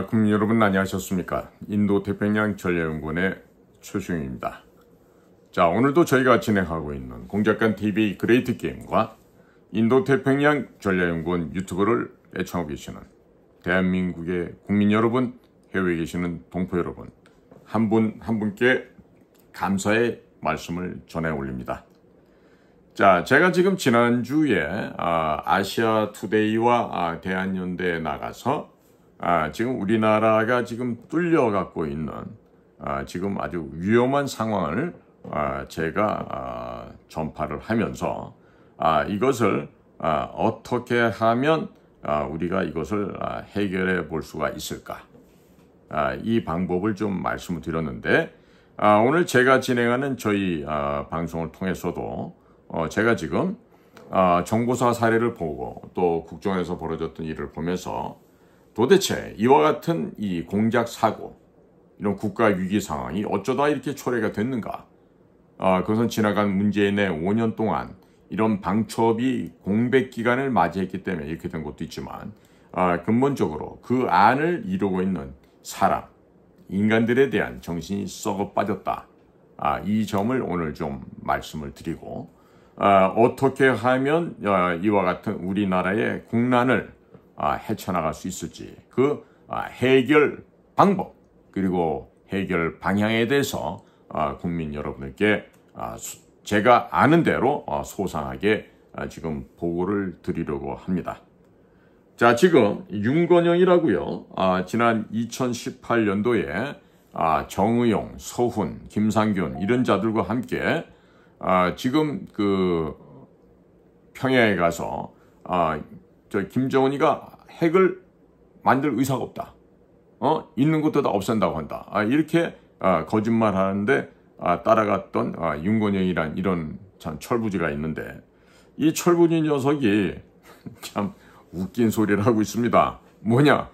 국민 여러분 안녕하셨습니까? 인도태평양 전략연구원의 최수영입니다. 자, 오늘도 저희가 진행하고 있는 공작관 TV 그레이트 게임과 인도태평양 전략연구원 유튜브를 애청하고 계시는 대한민국의 국민 여러분, 해외에 계시는 동포 여러분, 한 분 한 분께 감사의 말씀을 전해 올립니다. 자, 제가 지금 지난주에 아시아 투데이와 대한연대에 나가서 지금 우리나라가 지금 뚫려갖고 있는 지금 아주 위험한 상황을 제가 전파를 하면서 이것을 어떻게 하면 우리가 이것을 해결해 볼 수가 있을까, 이 방법을 좀 말씀을 드렸는데, 오늘 제가 진행하는 저희 방송을 통해서도 제가 지금 정보사 사례를 보고 또 국정에서 벌어졌던 일을 보면서 도대체 이와 같은 이 공작 사고, 이런 국가 위기 상황이 어쩌다 이렇게 초래가 됐는가? 그것은 지나간 문재인의 5년 동안 이런 방첩이 공백 기간을 맞이했기 때문에 이렇게 된 것도 있지만, 근본적으로 그 안을 이루고 있는 사람, 인간들에 대한 정신이 썩어 빠졌다. 이 점을 오늘 좀 말씀을 드리고, 어떻게 하면 이와 같은 우리나라의 국난을 헤쳐나갈 수 있을지, 그 해결 방법 그리고 해결 방향에 대해서 국민 여러분들께 제가 아는 대로 소상하게 지금 보고를 드리려고 합니다. 자, 지금 윤건영이라고요. 지난 2018년도에 정의용, 서훈, 김상균 이런 자들과 함께 지금 그 평양에 가서 저 김정은이가 핵을 만들 의사가 없다. 있는 것도 다 없앤다고 한다. 이렇게 거짓말하는데 따라갔던 윤건영이란 이런 참 철부지가 있는데, 이 철부지 녀석이 참 웃긴 소리를 하고 있습니다. 뭐냐?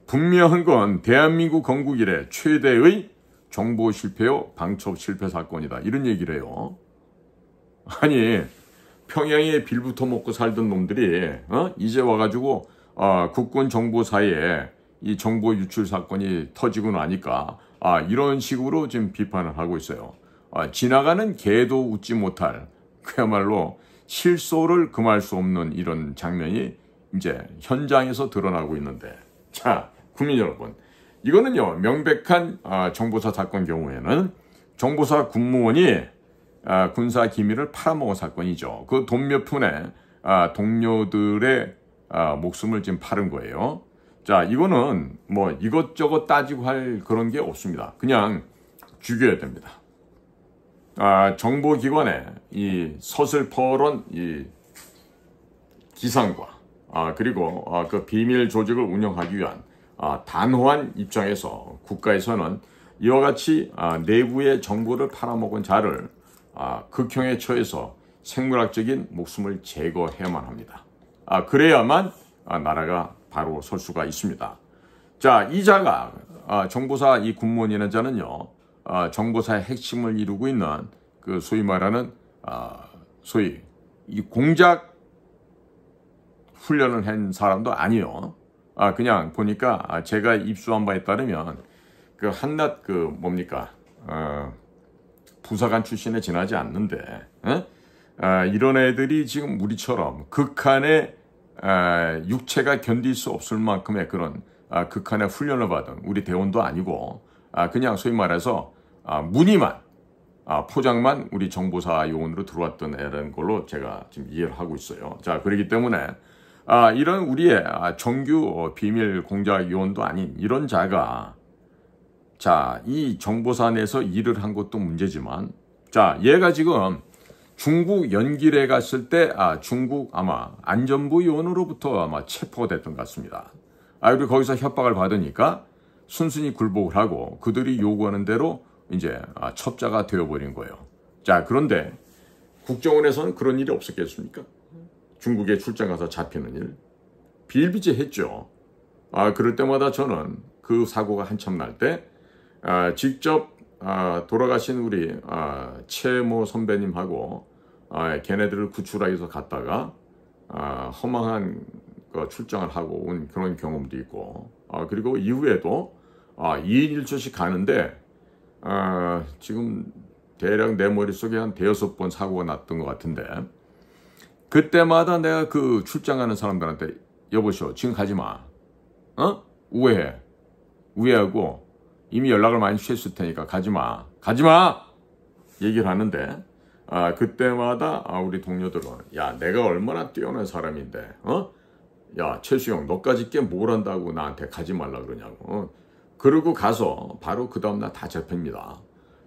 분명한 건 대한민국 건국 이래 최대의 정보 실패요 방첩 실패 사건이다. 이런 얘기를 해요. 아니, 평양에 빌부터 먹고 살던 놈들이 이제 와가지고 국군 정보사에 이 정보 유출 사건이 터지고 나니까 이런 식으로 지금 비판을 하고 있어요. 지나가는 개도 웃지 못할 그야말로 실소를 금할 수 없는 이런 장면이 이제 현장에서 드러나고 있는데, 자, 국민 여러분, 이거는요 명백한 정보사 사건 경우에는 정보사 군무원이 군사 기밀을 팔아먹은 사건이죠. 그 돈 몇 푼에 동료들의 목숨을 지금 팔은 거예요. 자, 이거는 뭐 이것저것 따지고 할 그런 게 없습니다. 그냥 죽여야 됩니다. 정보기관의 이 서슬퍼런 이 기상과 그리고 그 비밀 조직을 운영하기 위한 단호한 입장에서 국가에서는 이와 같이 내부의 정보를 팔아먹은 자를 극형에 처해서 생물학적인 목숨을 제거해야만 합니다. 그래야만 나라가 바로 설 수가 있습니다. 자, 이 자가 정보사 이 군무원이라는 자는요, 정보사의 핵심을 이루고 있는 그 소위 말하는 소위 이 공작 훈련을 한 사람도 아니요. 그냥 보니까 제가 입수한 바에 따르면 그 한낱 그 뭡니까 부사관 출신에 지나지 않는데, 이런 애들이 지금 우리처럼 극한의 육체가 견딜 수 없을 만큼의 그런 극한의 훈련을 받은 우리 대원도 아니고, 그냥 소위 말해서 무늬만 포장만 우리 정보사 요원으로 들어왔던 애라는 걸로 제가 지금 이해를 하고 있어요. 자, 그렇기 때문에 이런 우리의 정규 비밀 공작 요원도 아닌 이런 자가, 자, 이 정보사 내에서 일을 한 것도 문제지만, 자, 얘가 지금 중국 연길에 갔을 때 중국 아마 안전부 요원으로부터 아마 체포가 됐던 것 같습니다. 그리고 거기서 협박을 받으니까 순순히 굴복을 하고 그들이 요구하는 대로 이제 첩자가 되어버린 거예요. 자, 그런데 국정원에서는 그런 일이 없었겠습니까? 중국에 출장 가서 잡히는 일 비일비재했죠. 그럴 때마다 저는 그 사고가 한참 날 때 직접 돌아가신 우리 최모 선배님하고 걔네들을 구출하기 위해서 갔다가 허망한 출장을 하고 온 그런 경험도 있고, 그리고 이후에도 2인 1조씩 가는데 지금 대략 내 머릿속에 한 5번 사고가 났던 것 같은데, 그때마다 내가 그 출장 가는 사람들한테 여보시오, 지금 가지 마. 우회하고 이미 연락을 많이 취했을 테니까 가지 마. 얘기를 하는데, 그때마다 우리 동료들은, 야, 내가 얼마나 뛰어난 사람인데, 야, 최수영, 너까지 꽤 뭘 한다고 나한테 가지 말라 그러냐고. 그러고 가서 바로 그 다음날 다 잡힙니다.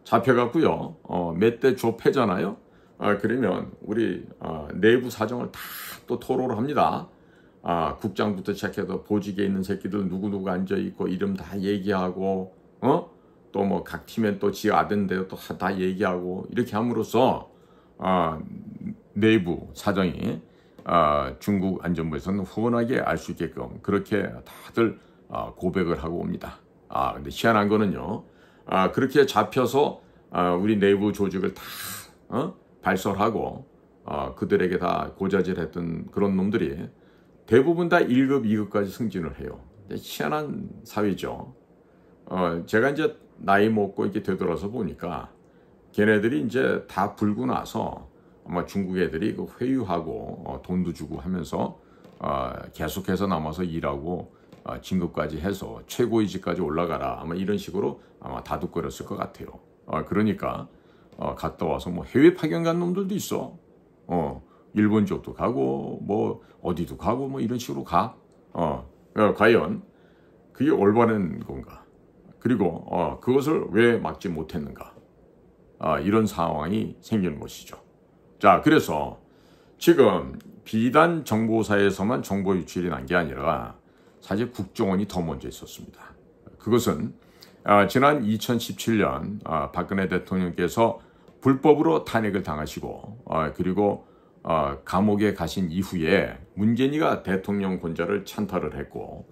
잡혀갖고요, 몇 대 좁혀잖아요. 그러면 우리 내부 사정을 다 또 토로를 합니다. 국장부터 시작해서 보직에 있는 새끼들 누구누구 앉아있고 이름 다 얘기하고, 또 뭐 각 팀엔 또 지 아들인데 또 다 얘기하고, 이렇게 함으로써 내부 사정이 중국 안전부에서는 훤하게 알 수 있게끔 그렇게 다들 고백을 하고 옵니다. 근데 희한한 거는요, 그렇게 잡혀서 우리 내부 조직을 다 발설하고 그들에게 다 고자질했던 그런 놈들이 대부분 다 1급, 2급까지 승진을 해요. 희한한 사회죠. 제가 이제 나이 먹고 이렇게 되돌아서 보니까 걔네들이 이제 다 불고 나서 아마 중국 애들이 그 회유하고 돈도 주고 하면서 계속해서 남아서 일하고 진급까지 해서 최고위직까지 올라가라, 아마 이런 식으로 아마 다독거렸을 것 같아요. 그러니까 갔다 와서 뭐 해외 파견 간 놈들도 있어. 일본 쪽도 가고 뭐 어디도 가고 뭐 이런 식으로 가. 과연 그게 올바른 건가? 그리고 그것을 왜 막지 못했는가? 이런 상황이 생기는 것이죠. 자, 그래서 지금 비단 정보사에서만 정보 유출이 난 게 아니라 사실 국정원이 더 먼저 있었습니다. 그것은 지난 2017년 박근혜 대통령께서 불법으로 탄핵을 당하시고 그리고 감옥에 가신 이후에 문재인이가 대통령 권좌를 찬탈을 했고,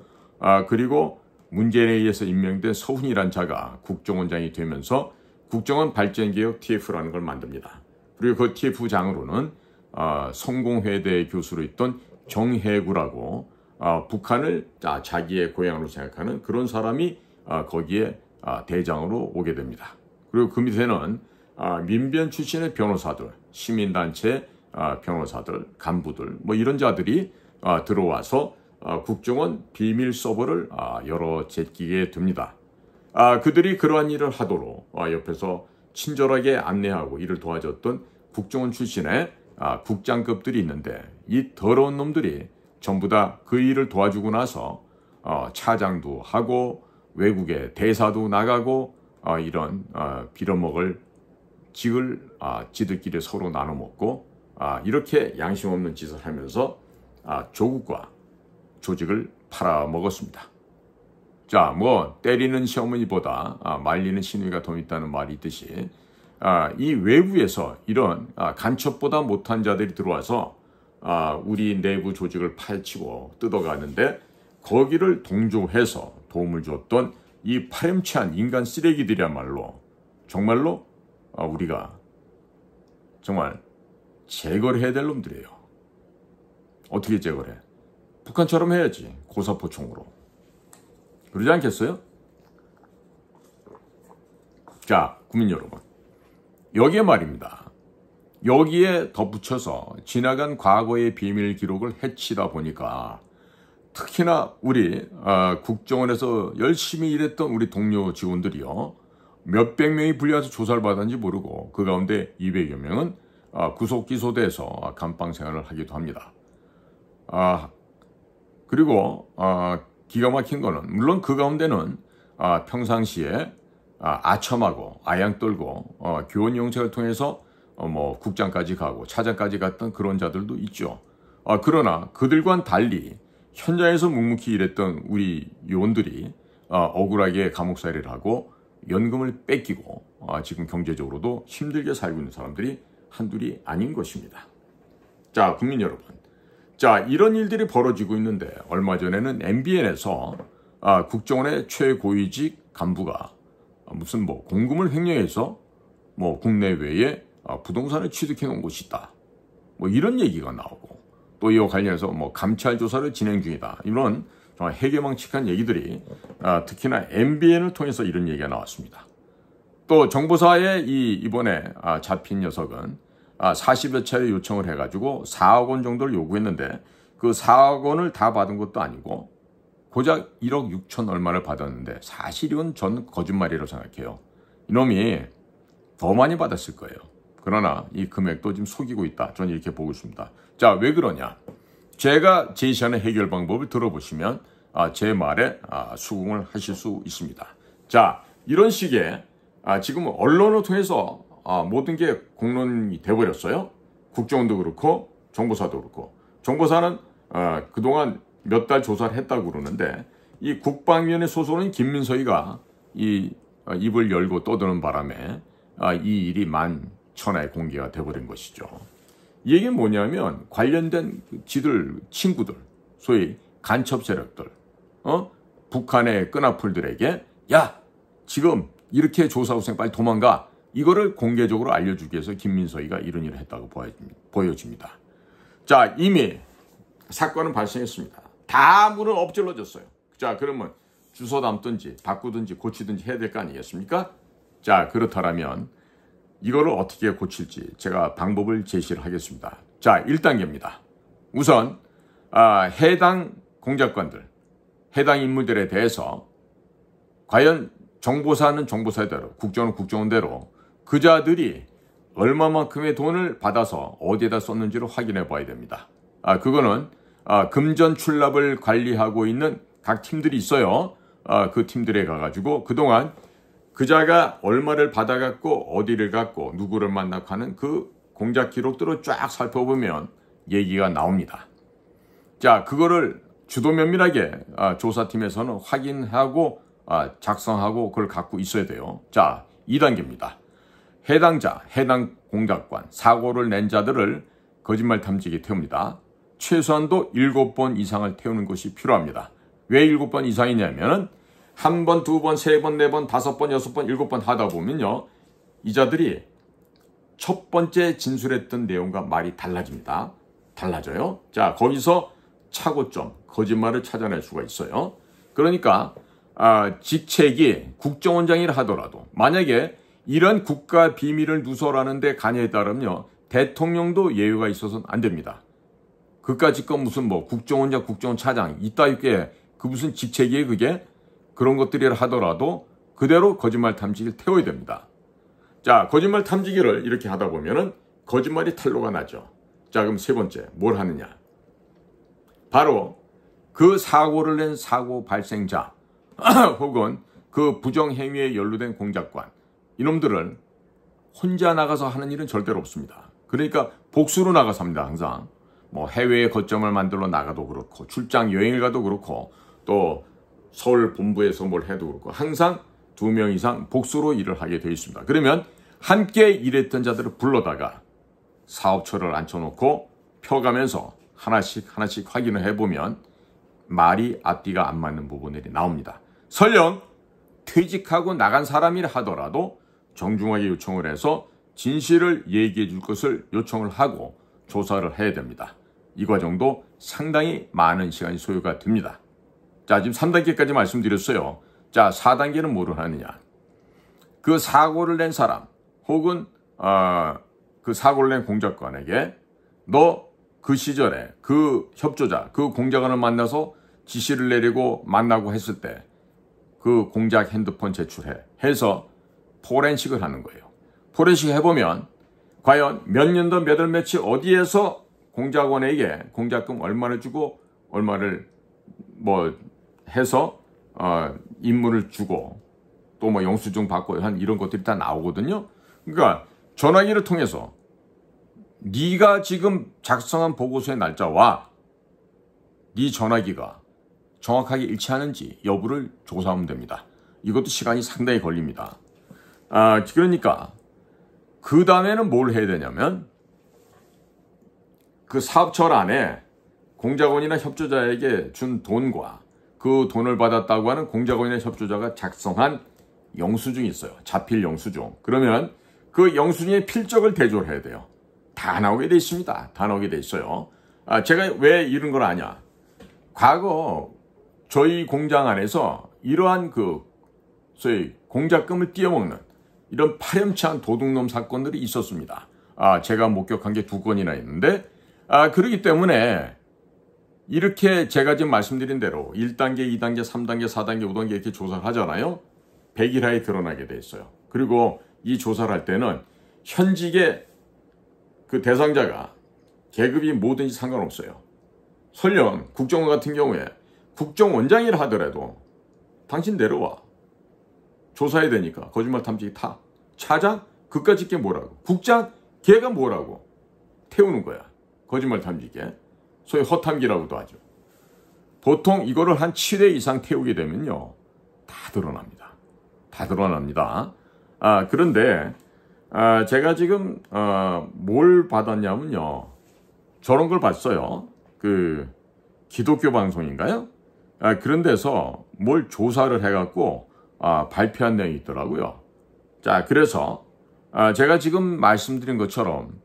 그리고 문재인에 의해서 임명된 서훈이란 자가 국정원장이 되면서 국정원 발전개혁 TF라는 걸 만듭니다. 그리고 그 TF장으로는 성공회대 교수로 있던 정해구라고 북한을 자기의 고향으로 생각하는 그런 사람이 거기에 대장으로 오게 됩니다. 그리고 그 밑에는 민변 출신의 변호사들, 시민단체 변호사들, 간부들 뭐 이런 자들이 들어와서 국정원 비밀 서버를 열어 제끼게 됩니다. 그들이 그러한 일을 하도록 옆에서 친절하게 안내하고 이를 도와줬던 국정원 출신의 국장급들이 있는데, 이 더러운 놈들이 전부 다 그 일을 도와주고 나서 차장도 하고 외국에 대사도 나가고 이런 빌어먹을 직을 지들끼리 서로 나눠 먹고 이렇게 양심 없는 짓을 하면서 조국과 조직을 팔아먹었습니다. 자, 뭐 때리는 시어머니보다 말리는 시누이가 더 있다는 말이 있듯이 이 외부에서 이런 간첩보다 못한 자들이 들어와서 우리 내부 조직을 파헤치고 뜯어가는데, 거기를 동조해서 도움을 줬던 이 파렴치한 인간 쓰레기들이야말로 정말로 우리가 정말 제거를 해야 될 놈들이에요. 어떻게 제거를 해? 북한처럼 해야지. 고사포총으로. 그러지 않겠어요? 자, 국민 여러분, 여기에 말입니다. 여기에 덧붙여서 지나간 과거의 비밀 기록을 해치다 보니까 특히나 우리 국정원에서 열심히 일했던 우리 동료 직원들이요, 몇백 명이 불려와서 조사를 받았는지 모르고 그 가운데 200여 명은 구속 기소돼서 감방 생활을 하기도 합니다. 그리고 기가 막힌 거는, 물론 그 가운데는 평상시에 아첨하고 아양 떨고 교원 영책을 통해서 뭐 국장까지 가고 차장까지 갔던 그런 자들도 있죠. 그러나 그들과는 달리 현장에서 묵묵히 일했던 우리 요원들이 억울하게 감옥살이를 하고 연금을 뺏기고 지금 경제적으로도 힘들게 살고 있는 사람들이 한둘이 아닌 것입니다. 자, 국민 여러분, 자, 이런 일들이 벌어지고 있는데, 얼마 전에는 MBN에서 국정원의 최고위직 간부가 무슨 뭐 공금을 횡령해서 뭐 국내외에 부동산을 취득해 놓은 곳이 있다, 뭐 이런 얘기가 나오고, 또 이와 관련해서 뭐 감찰 조사를 진행 중이다, 이런 정말 해괴망측한 얘기들이 특히나 MBN을 통해서 이런 얘기가 나왔습니다. 또 정보사에 이번에 잡힌 녀석은 40여 차례 요청을 해가지고 4억 원 정도를 요구했는데 그 4억 원을 다 받은 것도 아니고 고작 1억 6천 얼마를 받았는데 사실 이건 저는 거짓말이라고 생각해요. 이놈이 더 많이 받았을 거예요. 그러나 이 금액도 지금 속이고 있다. 저는 이렇게 보고 있습니다. 자, 왜 그러냐? 제가 제시하는 해결 방법을 들어보시면 제 말에 수긍을 하실 수 있습니다. 자, 이런 식의 지금 언론을 통해서 모든 게 공론이 돼버렸어요. 국정원도 그렇고 정보사도 그렇고. 정보사는 그동안 몇 달 조사를 했다고 그러는데 이 국방위원회 소속은 김민서이가 입을 열고 떠드는 바람에 이 일이 만천하에 공개가 돼버린 것이죠. 이 얘기는 뭐냐면 관련된 지들 친구들, 소위 간첩 세력들, 북한의 끈앞풀들에게 야 지금 이렇게 조사 후생 빨리 도망가, 이거를 공개적으로 알려주기 위해서 김민서이가 이런 일을 했다고 보여집니다. 자, 이미 사건은 발생했습니다. 다 문을 엎질러졌어요. 자, 그러면 주소 담든지 바꾸든지 고치든지 해야 될 거 아니겠습니까? 자, 그렇다면 이거를 어떻게 고칠지 제가 방법을 제시를 하겠습니다. 자, 1단계입니다. 우선 해당 공작관들, 해당 인물들에 대해서 과연 정보사는 정보사대로, 국정원은 국정원대로 그자들이 얼마만큼의 돈을 받아서 어디에다 썼는지를 확인해 봐야 됩니다. 그거는 금전 출납을 관리하고 있는 각 팀들이 있어요. 그 팀들에 가가지고 그동안 그자가 얼마를 받아갖고 어디를 갖고 누구를 만나고 하는 그 공작 기록들을 쫙 살펴보면 얘기가 나옵니다. 자, 그거를 주도 면밀하게 조사팀에서는 확인하고 작성하고 그걸 갖고 있어야 돼요. 자, 2단계입니다. 해당자, 해당 공작관, 사고를 낸 자들을 거짓말 탐지기에 태웁니다. 최소한도 7번 이상을 태우는 것이 필요합니다. 왜 7번 이상이냐면은 1번, 2번, 3번, 4번, 5번, 6번, 7번 하다 보면요, 이자들이 첫 번째 진술했던 내용과 말이 달라집니다. 달라져요. 자, 거기서 착오점, 거짓말을 찾아낼 수가 있어요. 그러니까 직책이 국정원장이라 하더라도 만약에 이런 국가 비밀을 누설하는 데 관여에 따르면 대통령도 예외가 있어서는 안 됩니다. 그까짓 건 무슨 국정원장, 국정원차장 이따위게 그 무슨 직책이에요 그게? 그런 것들이라 하더라도 그대로 거짓말 탐지기를 태워야 됩니다. 자, 거짓말 탐지기를 이렇게 하다 보면은 거짓말이 탄로가 나죠. 자, 그럼 세 번째 뭘 하느냐? 바로 그 사고를 낸 사고 발생자 혹은 그 부정행위에 연루된 공작관, 이놈들을 혼자 나가서 하는 일은 절대로 없습니다. 그러니까 복수로 나가서 합니다. 항상 해외에 거점을 만들러 나가도 그렇고 출장 여행을 가도 그렇고 또 서울 본부에서 뭘 해도 그렇고 항상 2명 이상 복수로 일을 하게 되어 있습니다. 그러면 함께 일했던 자들을 불러다가 사업처를 앉혀놓고 펴가면서 하나씩 확인을 해보면 말이 앞뒤가 안 맞는 부분들이 나옵니다. 설령 퇴직하고 나간 사람이라 하더라도 정중하게 요청을 해서 진실을 얘기해 줄 것을 요청을 하고 조사를 해야 됩니다. 이 과정도 상당히 많은 시간이 소요가 됩니다. 자, 지금 3단계까지 말씀드렸어요. 자, 4단계는 뭐를 하느냐? 그 사고를 낸 사람 혹은 그 사고를 낸 공작관에게 너 그 시절에 그 협조자, 그 공작원을 만나서 지시를 내리고 만나고 했을 때 그 공작 핸드폰 제출해 해서 포렌식을 하는 거예요. 포렌식 해보면 과연 몇 년도 몇 월 며칠 어디에서 공작원에게 공작금 얼마를 주고 얼마를 해서 임무를 주고 또 영수증 받고 한 이런 것들이 다 나오거든요. 그러니까 전화기를 통해서 네가 지금 작성한 보고서의 날짜와 네 전화기가 정확하게 일치하는지 여부를 조사하면 됩니다. 이것도 시간이 상당히 걸립니다. 그러니까 그 다음에는 뭘 해야 되냐면 그 사업처 안에 공작원이나 협조자에게 준 돈과 그 돈을 받았다고 하는 공작원이나 협조자가 작성한 영수증이 있어요. 자필 영수증. 그러면 그 영수증의 필적을 대조를 해야 돼요. 다 나오게 돼 있습니다. 다 나오게 돼 있어요. 제가 왜 이런 걸 아냐? 과거 저희 공장 안에서 이러한 소위 공작금을 띄어먹는 이런 파렴치한 도둑놈 사건들이 있었습니다. 제가 목격한 게 2건이나 있는데, 그렇기 때문에 이렇게 제가 지금 말씀드린 대로 1단계, 2단계, 3단계, 4단계, 5단계 이렇게 조사를 하잖아요. 100일 드러나게 돼 있어요. 그리고 이 조사를 할 때는 현직의 그 대상자가 계급이 뭐든지 상관없어요. 설령 국정원 같은 경우에 국정원장이라 하더라도 당신 내려와. 조사해야 되니까. 거짓말 탐지기 타. 차장? 그까짓 게 뭐라고. 국장? 걔가 뭐라고. 태우는 거야. 거짓말 탐지기. 소위 허탐기라고도 하죠. 보통 이거를 한 7회 이상 태우게 되면요. 다 드러납니다. 다 드러납니다. 그런데 제가 지금 뭘 받았냐면요. 저런 걸 봤어요. 그 기독교 방송인가요? 그런 데서 뭘 조사를 해갖고 발표한 내용이 있더라고요. 자, 그래서 제가 지금 말씀드린 것처럼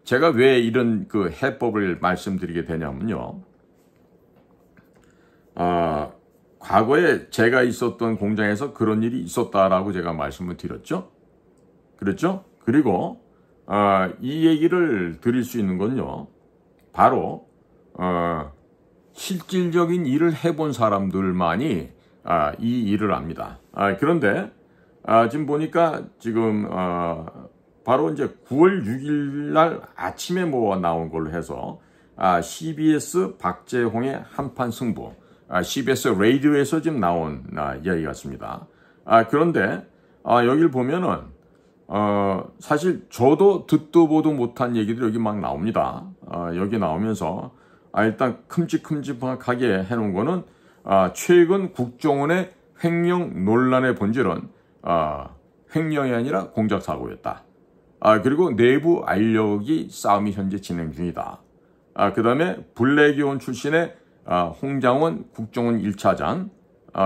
제가 왜 이런 그 해법을 말씀드리게 되냐면요. 과거에 제가 있었던 공장에서 그런 일이 있었다라고 제가 말씀을 드렸죠. 그랬죠? 그리고 이 얘기를 드릴 수 있는 건요. 바로 실질적인 일을 해본 사람들만이 이 일을 압니다. 그런데 지금 보니까 지금 바로 이제 9월 6일 날 아침에 나온 걸로 해서 CBS 박재홍의 한판 승부, CBS 라디오에서 지금 나온 이야기 같습니다. 그런데 여기를 보면은 사실 저도 듣도 보도 못한 얘기들이 여기 막 나옵니다. 여기 나오면서 일단 큼직큼직하게 해놓은 거는 최근 국정원의 횡령 논란의 본질은 횡령이 아니라 공작 사고였다. 그리고 내부 알력이 싸움이 현재 진행 중이다. 그 다음에 블랙이온 출신의 홍장원 국정원 1차장,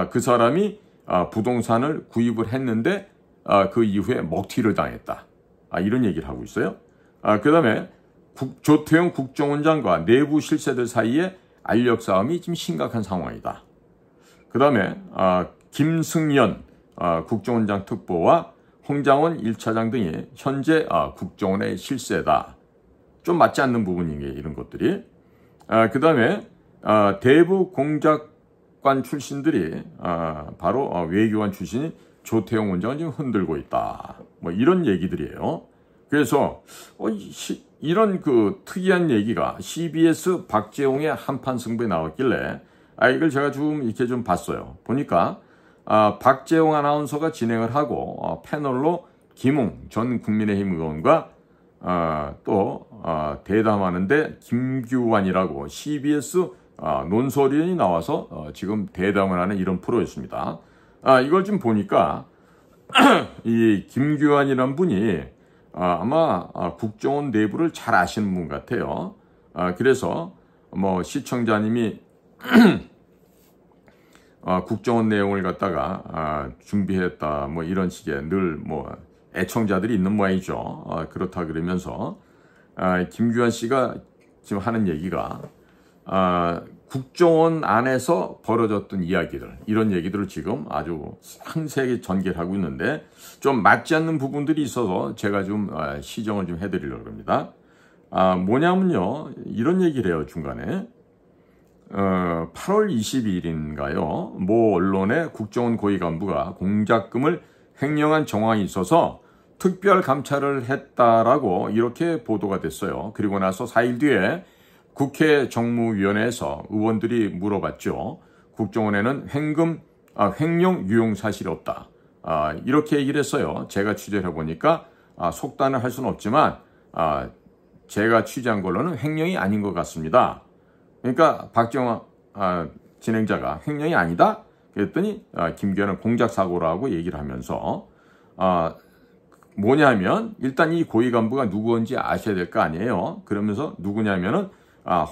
그 사람이 부동산을 구입을 했는데 그 이후에 먹튀를 당했다. 이런 얘기를 하고 있어요. 그 다음에 조태용 국정원장과 내부 실세들 사이에 알력 싸움이 지금 심각한 상황이다. 그 다음에 김승연 국정원장 특보와 홍장원 1차장 등이 현재 국정원의 실세다. 좀 맞지 않는 부분인 게 이런 것들이. 그 다음에 대부 공작관 출신들이 바로 외교관 출신인 조태용 원장을 지금 흔들고 있다. 이런 얘기들이에요. 그래서 이런 그 특이한 얘기가 CBS 박재홍의 한판 승부에 나왔길래 이걸 제가 좀 이렇게 좀 봤어요. 보니까 박재홍 아나운서가 진행을 하고 패널로 김웅 전 국민의힘 의원과 또 대담하는데 김규환이라고 CBS 논설위원이 나와서 지금 대담을 하는 이런 프로였습니다. 이걸 좀 보니까 이 김규환이란 분이 아마 국정원 내부를 잘 아시는 분 같아요. 그래서 시청자님이 국정원 내용을 갖다가 준비했다 이런 식의 늘 애청자들이 있는 모양이죠. 그렇다 그러면서 김규환 씨가 지금 하는 얘기가 국정원 안에서 벌어졌던 이야기들, 이런 얘기들을 지금 아주 상세하게 전개를 하고 있는데 좀 맞지 않는 부분들이 있어서 제가 좀 시정을 좀 해드리려고 합니다. 뭐냐면요, 이런 얘기를 해요. 중간에 8월 22일인가요? 모 언론의 국정원 고위 간부가 공작금을 횡령한 정황이 있어서 특별 감찰을 했다라고 이렇게 보도가 됐어요. 그리고 나서 4일 뒤에 국회 정무위원회에서 의원들이 물어봤죠. 국정원에는 횡령 유용 사실이 없다. 이렇게 얘기를 했어요. 제가 취재를 해보니까 속단을 할 수는 없지만 제가 취재한 걸로는 횡령이 아닌 것 같습니다. 그러니까 박정화 진행자가 횡령이 아니다? 그랬더니 김규환은 공작사고라고 얘기를 하면서 뭐냐면 일단 이 고위 간부가 누구인지 아셔야 될 거 아니에요. 그러면서 누구냐면은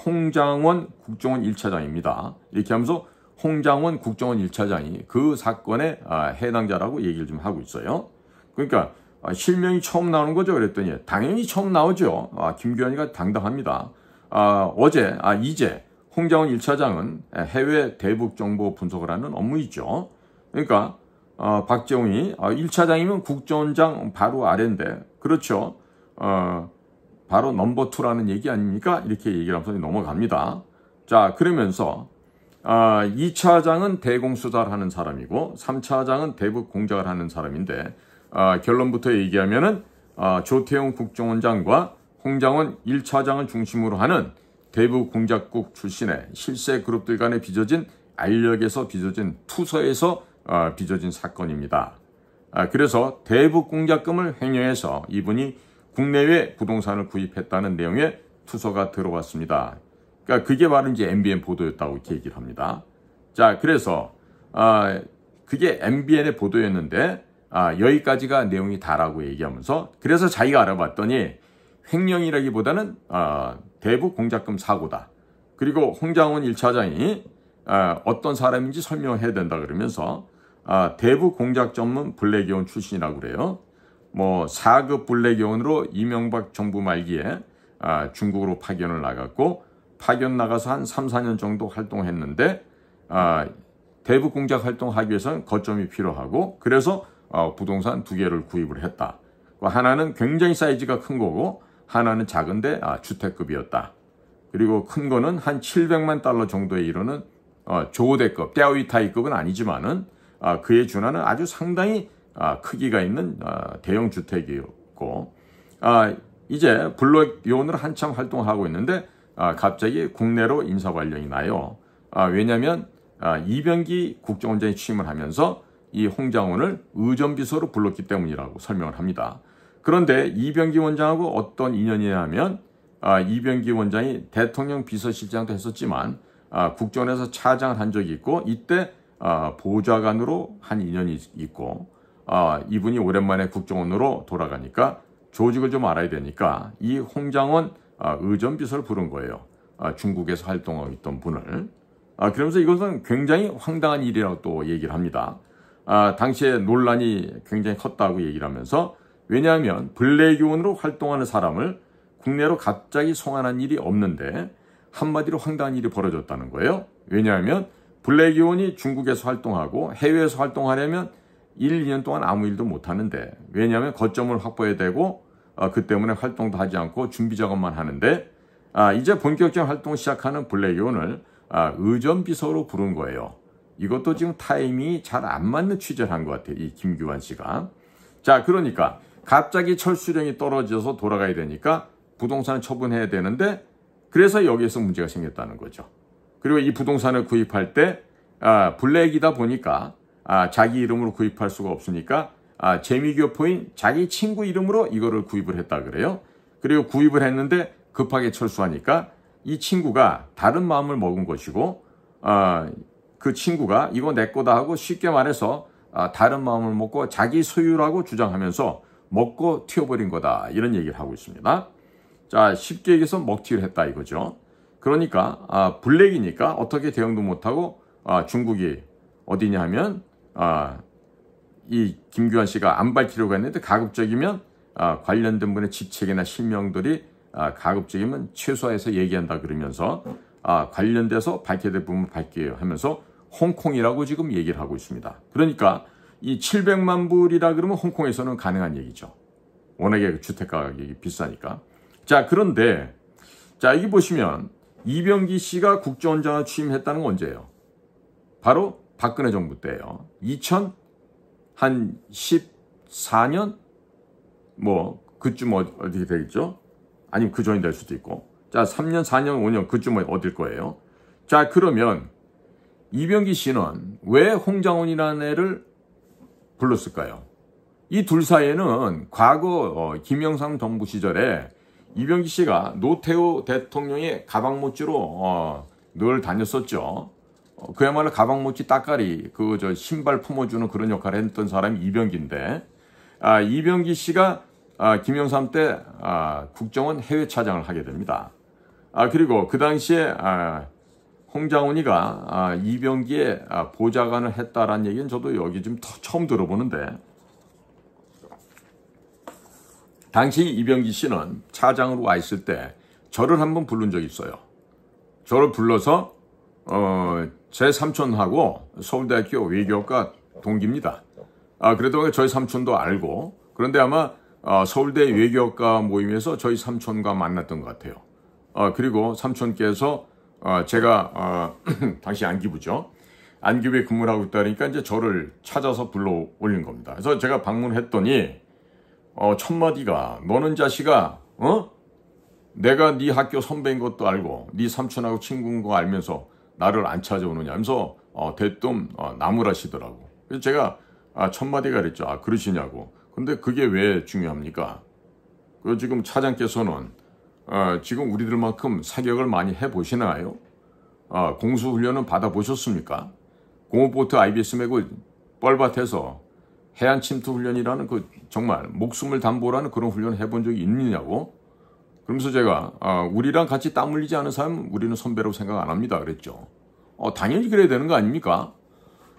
홍장원 국정원 1차장입니다. 이렇게 하면서 홍장원 국정원 1차장이 그 사건의 해당자라고 얘기를 좀 하고 있어요. 그러니까 실명이 처음 나오는 거죠. 그랬더니 당연히 처음 나오죠. 김규환이가 당당합니다. 이제 홍장훈 1차장은 해외 대북 정보 분석을 하는 업무이죠. 그러니까 박정희 1차장이면 국정원장 바로 아래인데 그렇죠. 바로 넘버 2라는 얘기 아닙니까? 이렇게 얘기를 하면서 넘어갑니다. 자, 그러면서 2차장은 대공수사를 하는 사람이고 3차장은 대북 공작을 하는 사람인데 결론부터 얘기하면은 조태용 국정원장과 홍장훈 1차장을 중심으로 하는 대북 공작국 출신의 실세 그룹들 간에 빚어진 알력에서 빚어진 투서에서 빚어진 사건입니다. 그래서 대북 공작금을 횡령해서 이분이 국내외 부동산을 구입했다는 내용의 투서가 들어왔습니다. 그러니까 그게 바로 이제 MBN 보도였다고 이렇게 얘기를 합니다. 자, 그래서 그게 MBN의 보도였는데 여기까지가 내용이 다라고 얘기하면서 그래서 자기가 알아봤더니 횡령이라기보다는 대북 공작금 사고다. 그리고 홍장훈 1차장이 어떤 사람인지 설명을 해야 된다 그러면서 대북 공작 전문 블랙요원 출신이라고 그래요. 뭐 4급 블랙요원으로 이명박 정부 말기에 중국으로 파견을 나갔고 파견 나가서 한 3, 4년 정도 활동했는데 대북 공작 활동하기 위해서는 거점이 필요하고 그래서 부동산 2개를 구입을 했다. 하나는 굉장히 사이즈가 큰 거고 하나는 작은데 주택급이었다. 그리고 큰 거는 한 700만 달러 정도에 이르는 조대급, 떼아위타이급은 아니지만은 그에 준하는 아주 상당히 크기가 있는 대형 주택이었고 이제 블랙요원으로 한참 활동하고 있는데 갑자기 국내로 인사 발령이 나요. 왜냐하면 이병기 국정원장이 취임을 하면서 이 홍장훈을 의전비서로 불렀기 때문이라고 설명을 합니다. 그런데 이병기 원장하고 어떤 인연이냐면 이병기 원장이 대통령 비서실장도 했었지만 국정원에서 차장을 한 적이 있고 이때 보좌관으로 한 인연이 있고 이분이 오랜만에 국정원으로 돌아가니까 조직을 좀 알아야 되니까 이 홍장훈 의전비서를 부른 거예요. 중국에서 활동하고 있던 분을. 그러면서 이것은 굉장히 황당한 일이라고 또 얘기를 합니다. 당시에 논란이 굉장히 컸다고 얘기를 하면서 왜냐하면 블랙요원으로 활동하는 사람을 국내로 갑자기 송환한 일이 없는데 한마디로 황당한 일이 벌어졌다는 거예요. 왜냐하면 블랙요원이 중국에서 활동하고 해외에서 활동하려면 1, 2년 동안 아무 일도 못하는데 왜냐하면 거점을 확보해야 되고 그 때문에 활동도 하지 않고 준비 작업만 하는데 이제 본격적인 활동을 시작하는 블랙요원을 의전비서로 부른 거예요. 이것도 지금 타이밍이 잘 안 맞는 취재를 한 것 같아요. 이 김규환 씨가. 자, 그러니까 갑자기 철수령이 떨어져서 돌아가야 되니까 부동산을 처분해야 되는데 그래서 여기에서 문제가 생겼다는 거죠. 그리고 이 부동산을 구입할 때 블랙이다 보니까 자기 이름으로 구입할 수가 없으니까 재미교포인 자기 친구 이름으로 이거를 구입을 했다 그래요. 그리고 구입을 했는데 급하게 철수하니까 이 친구가 다른 마음을 먹은 것이고 그 친구가 이거 내 거다 하고 쉽게 말해서 다른 마음을 먹고 자기 소유라고 주장하면서 먹고 튀어버린 거다 이런 얘기를 하고 있습니다. 자, 쉽게 얘기해서 먹튀를 했다 이거죠. 그러니까 블랙이니까 어떻게 대응도 못하고 중국이 어디냐 하면 이 김규환 씨가 안 밝히려고 했는데 가급적이면 관련된 분의 직책이나 실명들이 가급적이면 최소화해서 얘기한다 그러면서 관련돼서 밝혀야 될 부분을 밝혀요 하면서 홍콩이라고 지금 얘기를 하고 있습니다. 그러니까 이 700만 불이라 그러면 홍콩에서는 가능한 얘기죠. 워낙에 주택 가격이 비싸니까. 자, 그런데 자, 여기 보시면 이병기 씨가 국정원장을 취임했다는 건 언제예요? 바로 박근혜 정부 때예요. 2014년 뭐 그쯤 어떻게 되겠죠? 아니면 그 전이 될 수도 있고. 자, 3년, 4년, 5년 그쯤 어딜 거예요. 자, 그러면 이병기 씨는 왜 홍장훈이라는 애를 불렀을까요? 이 둘 사이에는 과거 김영삼 정부 시절에 이병기 씨가 노태우 대통령의 가방모찌로 늘 다녔었죠. 그야말로 가방모찌 따까리 그 신발 품어주는 그런 역할을 했던 사람이 이병기인데 이병기 씨가 김영삼 때 국정원 해외 차장을 하게 됩니다. 그리고 그 당시에 홍장훈이가 이병기의 보좌관을 했다라는 얘기는 저도 여기 좀 처음 들어보는데 당시 이병기 씨는 차장으로 와 있을 때 저를 한번 부른 적이 있어요. 저를 불러서 제 삼촌하고 서울대학교 외교학과 동기입니다. 그래도 저희 삼촌도 알고, 그런데 아마 서울대 외교학과 모임에서 저희 삼촌과 만났던 것 같아요. 그리고 삼촌께서 제가 당시 안기부죠. 안기부에 근무를 하고 있다니까 이제 저를 찾아서 불러 올린 겁니다. 그래서 제가 방문했더니 첫마디가, 너는 자식아, 내가 네 학교 선배인 것도 알고 네 삼촌하고 친구인 거 알면서 나를 안 찾아오느냐 하면서 대뜸 나무라시더라고. 그래서 제가 첫마디가 그랬죠. 그러시냐고. 근데 그게 왜 중요합니까? 지금 차장께서는 지금 우리들만큼 사격을 많이 해보시나요? 공수훈련은 받아보셨습니까? 공업보트 IBS 메고 뻘밭에서 해안 침투 훈련이라는 그 정말 목숨을 담보라는 그런 훈련을 해본 적이 있느냐고? 그러면서 제가 우리랑 같이 땀 흘리지 않은 사람은 우리는 선배라고 생각 안 합니다 그랬죠. 당연히 그래야 되는 거 아닙니까?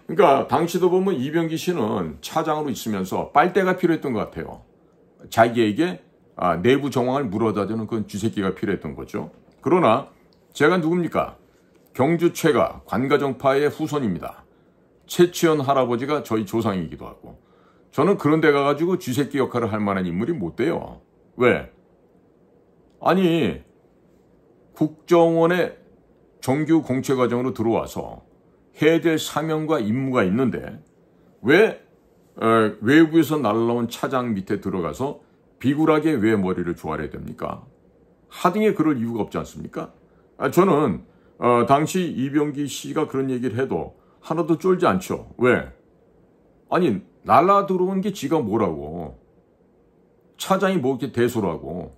그러니까 당시도 보면 이병기 씨는 차장으로 있으면서 빨대가 필요했던 것 같아요. 자기에게 내부 정황을 물어다주는 그런 쥐새끼가 필요했던 거죠. 그러나 제가 누굽니까? 경주 최가 관가정파의 후손입니다. 최치원 할아버지가 저희 조상이기도 하고, 저는 그런 데 가가지고 쥐새끼 역할을 할 만한 인물이 못 돼요. 왜? 아니, 국정원의 정규 공채 과정으로 들어와서 해야 될 사명과 임무가 있는데 왜 외부에서 날라온 차장 밑에 들어가서 비굴하게 왜 머리를 조아려야 됩니까? 하등에 그럴 이유가 없지 않습니까? 저는 당시 이병기 씨가 그런 얘기를 해도 하나도 쫄지 않죠. 왜? 아니, 날라 들어온 게 지가 뭐라고. 차장이 뭐 이렇게 대소라고.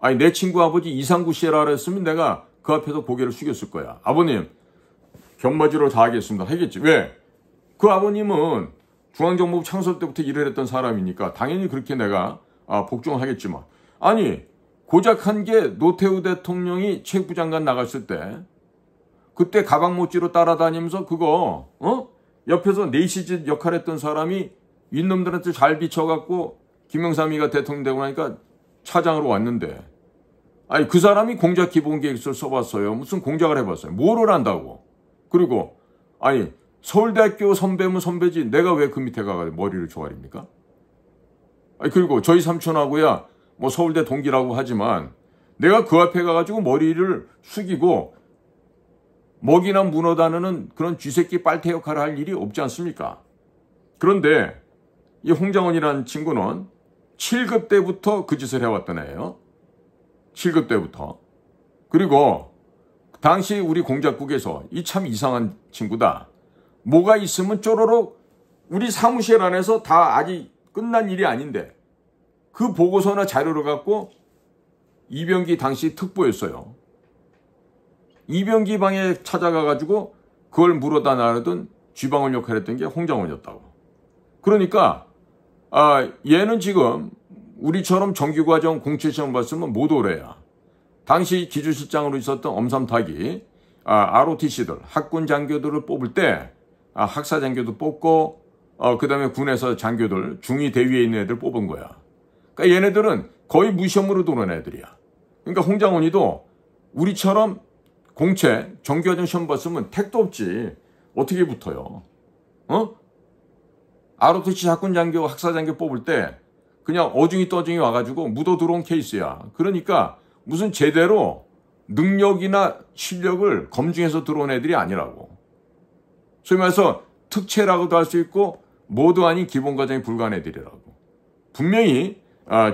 아니, 내 친구 아버지 이상구 씨라 그랬으면 내가 그 앞에서 고개를 숙였을 거야. 아버님, 견마지로 다 하겠습니다. 하겠지. 왜? 그 아버님은 중앙정보부 창설 때부터 일을 했던 사람이니까 당연히 그렇게 내가 복종을 하겠지만, 아니, 고작 한 게 노태우 대통령이 체육부 장관 나갔을 때 그때 가방 못지로 따라다니면서 그거 옆에서 네시즈 역할 했던 사람이 윗놈들한테 잘 비춰갖고 김영삼이가 대통령 되고 나니까 차장으로 왔는데, 아니 그 사람이 공작 기본계획서를 써봤어요. 무슨 공작을 해봤어요. 뭐를 한다고. 그리고 아니 서울대학교 선배면 선배지 내가 왜 그 밑에 가서 머리를 조아립니까? 아니 그리고 저희 삼촌하고야 뭐 서울대 동기라고 하지만 내가 그 앞에 가가지고 머리를 숙이고 먹이나 문어 다루는 그런 쥐새끼 빨대 역할을 할 일이 없지 않습니까? 그런데 이 홍장원이라는 친구는 7급 때부터 그 짓을 해왔던 애예요. 7급 때부터. 그리고 당시 우리 공작국에서 이 참 이상한 친구다. 뭐가 있으면 쪼로록 우리 사무실 안에서 다 아직 끝난 일이 아닌데 그 보고서나 자료를 갖고 이병기 당시 특보였어요. 이병기 방에 찾아가가지고 그걸 물어다 나르던 쥐방울 역할을 했던 게 홍장원이었다고. 그러니까 얘는 지금 우리처럼 정규과정 공채시험 봤으면 못 오래야. 당시 기주실장으로 있었던 엄삼탁이 ROTC들 학군 장교들을 뽑을 때 학사 장교도 뽑고 그 다음에 군에서 장교들 중위 대위에 있는 애들 뽑은 거야. 그러니까 얘네들은 거의 무시험으로 들어온 애들이야. 그러니까 홍장원이도 우리처럼 공채 정규과정 시험 봤으면 택도 없지. 어떻게 붙어요? ROTC 학군 장교 학사 장교 뽑을 때 그냥 어중이 떠중이 와가지고 묻어 들어온 케이스야. 그러니까 무슨 제대로 능력이나 실력을 검증해서 들어온 애들이 아니라고. 소위 말해서 특채라고도 할 수 있고 모두 아닌 기본과정에 불과한 애들이라고. 분명히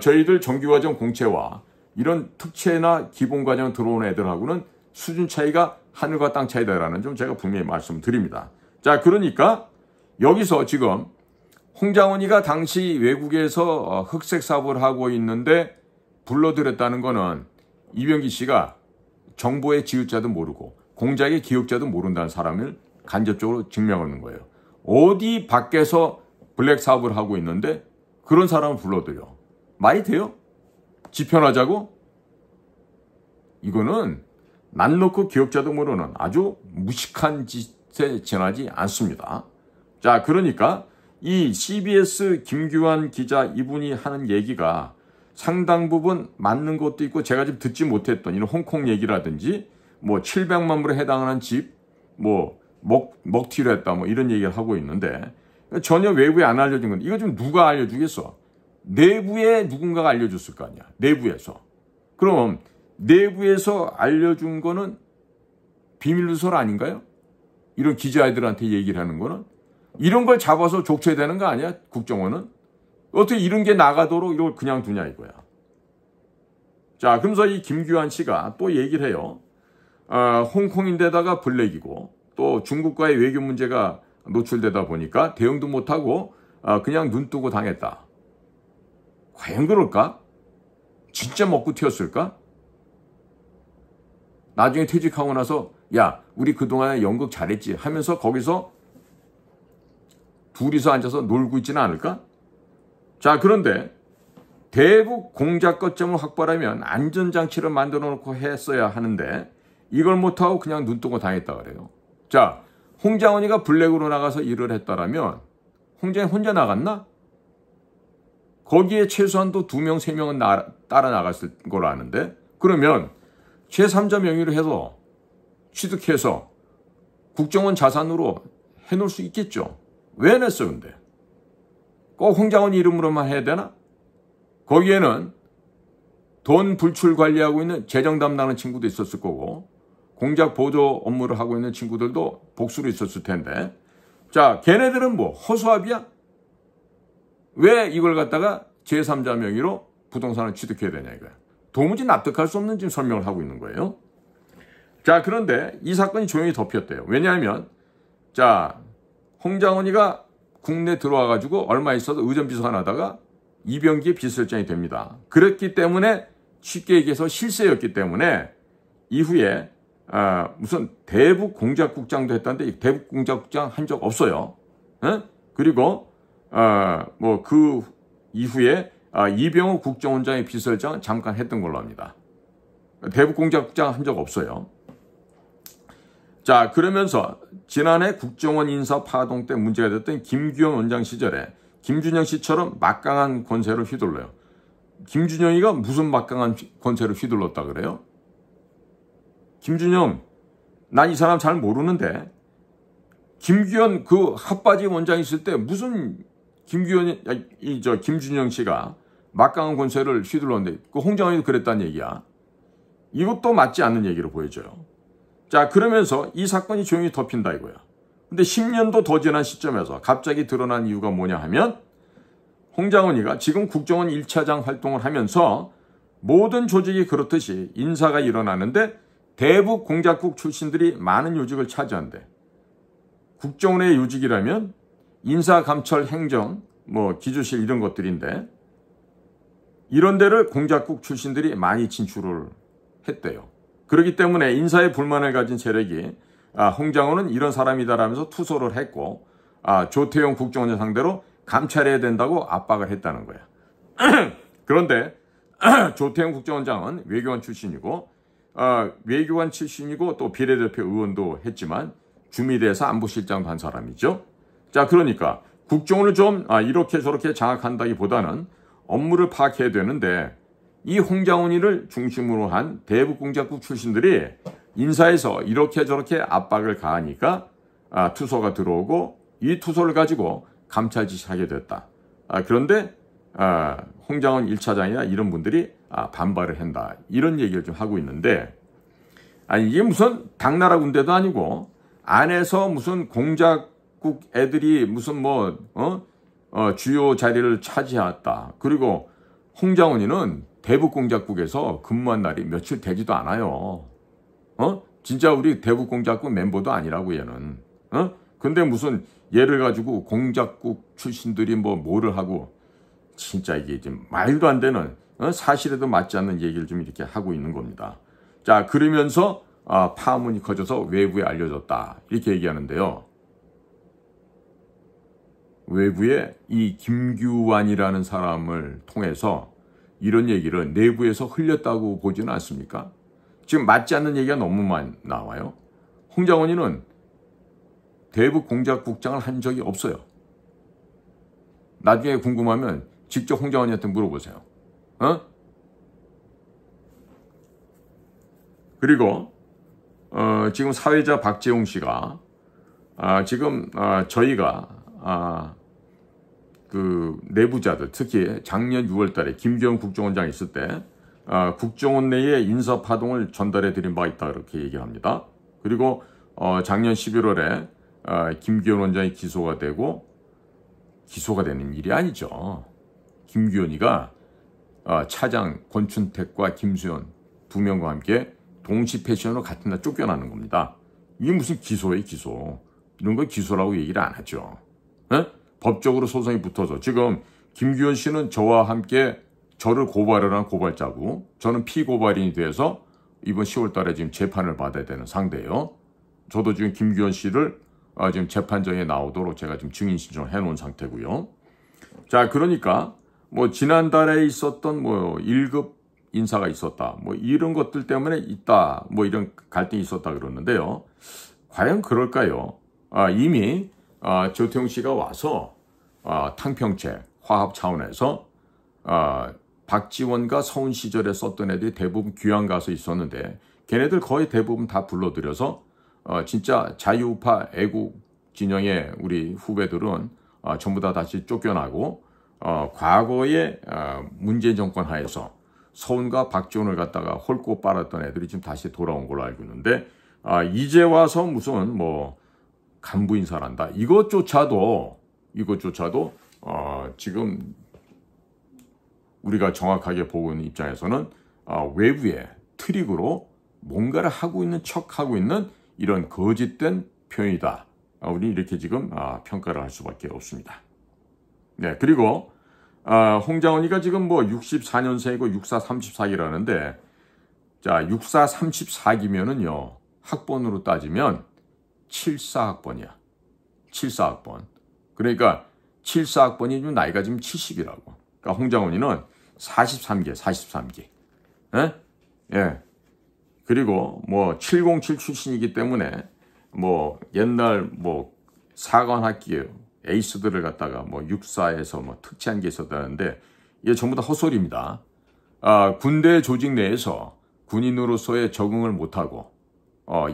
저희들 정규과정 공채와 이런 특채나 기본과정 들어온 애들하고는 수준 차이가 하늘과 땅 차이다라는 점 제가 분명히 말씀드립니다. 자, 그러니까 여기서 지금 홍장원이가 당시 외국에서 흑색 사업을 하고 있는데 불러들였다는 거는 이병기 씨가 정보의 지읒자도 모르고 공작의 기억자도 모른다는 사람을 간접적으로 증명하는 거예요. 어디 밖에서 블랙 사업을 하고 있는데 그런 사람을 불러들여. 말이 돼요? 지편하자고? 이거는 난 놓고 기억자도 모르는 아주 무식한 짓에 지나지 않습니다. 자, 그러니까 이 CBS 김규환 기자 이분이 하는 얘기가 상당 부분 맞는 것도 있고 제가 지금 듣지 못했던 이런 홍콩 얘기라든지 뭐 700만 불에 해당하는 집, 뭐 먹튀를 했다, 뭐 이런 얘기를 하고 있는데 전혀 외부에 안 알려진 건데 이거 좀 누가 알려주겠어? 내부에 누군가가 알려줬을 거 아니야. 내부에서. 그럼 내부에서 알려준 거는 비밀누설 아닌가요? 이런 기자애들한테 얘기를 하는 거는 이런 걸 잡아서 족쳐야 되는 거 아니야? 국정원은? 어떻게 이런 게 나가도록 이걸 그냥 두냐 이거야. 자, 그러면서 이 김규환 씨가 또 얘기를 해요. 홍콩인데다가 블랙이고 또 중국과의 외교 문제가 노출되다 보니까 대응도 못하고 그냥 눈 뜨고 당했다. 과연 그럴까? 진짜 먹고 튀었을까? 나중에 퇴직하고 나서 야, 우리 그동안에 연극 잘했지 하면서 거기서 둘이서 앉아서 놀고 있지는 않을까? 자, 그런데 대북 공작 거점을 확보하려면 안전장치를 만들어 놓고 했어야 하는데 이걸 못하고 그냥 눈 뜨고 당했다 그래요. 자, 홍장원이가 블랙으로 나가서 일을 했다라면 홍장이 혼자 나갔나? 거기에 최소한도 2명, 3명은 따라 나갔을 걸로 아는데 그러면 제3자 명의로 해서 취득해서 국정원 자산으로 해놓을 수 있겠죠. 왜 냈어 근데? 꼭 홍장원 이름으로만 해야 되나? 거기에는 돈 불출 관리하고 있는 재정 담당하는 친구도 있었을 거고 공작 보조 업무를 하고 있는 친구들도 복수로 있었을 텐데 자, 걔네들은 뭐 허수아비야? 왜 이걸 갖다가 제3자 명의로 부동산을 취득해야 되냐 이거야. 도무지 납득할 수 없는 지금 설명을 하고 있는 거예요. 자, 그런데 이 사건이 조용히 덮였대요. 왜냐하면 자, 홍장원이가 국내 들어와가지고 얼마 있어서 의전비서관 하다가 이병기의 비서실장이 됩니다. 그랬기 때문에 쉽게 얘기해서 실세였기 때문에 이후에 무슨 대북공작국장도 했다는데 대북공작국장 한 적 없어요. 에? 그리고 뭐 그 이후에 이병호 국정원장의 비서실장은 잠깐 했던 걸로 합니다. 대북공작국장 한 적 없어요. 자, 그러면서 지난해 국정원 인사 파동 때 문제가 됐던 김규현 원장 시절에 김준영 씨처럼 막강한 권세를 휘둘러요. 김준영이가 무슨 막강한 권세를 휘둘렀다 그래요? 김준영, 난 이 사람 잘 모르는데 김규현 그 핫바지 원장 있을 때 무슨 김준영 씨가 막강한 권세를 휘둘렀는데 그 홍장원이도 그랬다는 얘기야. 이것도 맞지 않는 얘기로 보여져요. 자, 그러면서 이 사건이 조용히 덮인다 이거야. 근데 10년도 더 지난 시점에서 갑자기 드러난 이유가 뭐냐 하면 홍장원이가 지금 국정원 1차장 활동을 하면서 모든 조직이 그렇듯이 인사가 일어나는데 대북 공작국 출신들이 많은 요직을 차지한대. 국정원의 요직이라면 인사, 감찰, 행정, 뭐 기조실 이런 것들인데 이런 데를 공작국 출신들이 많이 진출을 했대요. 그렇기 때문에 인사에 불만을 가진 세력이 홍장원은 이런 사람이다라면서 투소를 했고 조태용 국정원장 상대로 감찰해야 된다고 압박을 했다는 거야. 그런데 조태용 국정원장은 외교관 출신이고 또 비례대표 의원도 했지만 주미대에서 안보실장도 한 사람이죠. 자, 그러니까 국정원을 좀 이렇게 저렇게 장악한다기보다는 업무를 파악해야 되는데 이 홍장원이를 중심으로 한 대북공작국 출신들이 인사에서 이렇게 저렇게 압박을 가하니까 투소가 들어오고 이 투소를 가지고 감찰 지시하게 됐다. 그런데 홍장원 1차장이나 이런 분들이 반발을 한다. 이런 얘기를 좀 하고 있는데 아니 이게 무슨 당나라 군대도 아니고 안에서 무슨 공작국 애들이 무슨 주요 자리를 차지했다. 그리고 홍장원이는 대북공작국에서 근무한 날이 며칠 되지도 않아요. 진짜 우리 대북공작국 멤버도 아니라고 얘는. 근데 무슨 얘를 가지고 공작국 출신들이 뭐를 하고 진짜 이게 좀 말도 안 되는 사실에도 맞지 않는 얘기를 좀 이렇게 하고 있는 겁니다. 자, 그러면서 파문이 커져서 외부에 알려졌다. 이렇게 얘기하는데요. 외부에 이 김규환이라는 사람을 통해서 이런 얘기를 내부에서 흘렸다고 보지는 않습니까? 지금 맞지 않는 얘기가 너무 많이 나와요. 홍장원이는 대북 공작국장을 한 적이 없어요. 나중에 궁금하면 직접 홍장원이한테 물어보세요. 그리고 지금 사회자 박재홍 씨가 지금 저희가 그 내부자들, 특히 작년 6월 달에 김기현 국정원장이 있을 때 국정원 내에 인사파동을 전달해 드린 바 있다, 그렇게 얘기를 합니다. 그리고 작년 11월에 김기현 원장이 기소가 되는 일이 아니죠. 김기현이가 차장 권춘택과 김수현 두 명과 함께 동시 패션으로 같은 날 쫓겨나는 겁니다. 이게 무슨 기소예요, 기소. 이런 거 기소라고 얘기를 안 하죠. 에? 법적으로 소송이 붙어서 지금 김기현 씨는 저와 함께 저를 고발을 한 고발자고, 저는 피고발인이 돼서 이번 10월 달에 지금 재판을 받아야 되는 상대예요. 저도 지금 김기현 씨를 지금 재판정에 나오도록 제가 지금 증인 신청을 해놓은 상태고요. 자, 그러니까 뭐 지난달에 있었던 뭐 1급 인사가 있었다, 뭐 이런 것들 때문에 있다, 뭐 이런 갈등이 있었다 그러는데요. 과연 그럴까요? 이미 조태용 씨가 와서 탕평채 화합 차원에서 박지원과 서훈 시절에 썼던 애들이 대부분 귀환 가서 있었는데, 걔네들 거의 대부분 다 불러들여서 진짜 자유우파 애국 진영의 우리 후배들은 전부 다 다시 쫓겨나고, 과거의 문재인 정권 하에서 서훈과 박지원을 갖다가 홀고 빨았던 애들이 지금 다시 돌아온 걸로 알고 있는데, 이제 와서 무슨 뭐 간부 인사란다, 이것조차도 지금 우리가 정확하게 보고 있는 입장에서는 외부의 트릭으로 뭔가를 하고 있는 척하고 있는 이런 거짓된 표현이다. 우리 이렇게 지금 평가를 할 수밖에 없습니다. 네, 그리고 홍장원이가 지금 뭐 64년생이고 64 34기라는데, 자, 64 34기면은요 학번으로 따지면 74학번이야. 74학번. 그러니까 74학번이 좀 나이가 지금 70이라고. 그러니까 홍장원이는 43기. 예? 예. 그리고 뭐 707 출신이기 때문에 뭐 옛날 뭐 사관학기 에이스들을 갖다가 뭐 육사에서 뭐 특치한 게 있었다는데, 이게 전부 다 헛소리입니다. 군대 조직 내에서 군인으로서의 적응을 못하고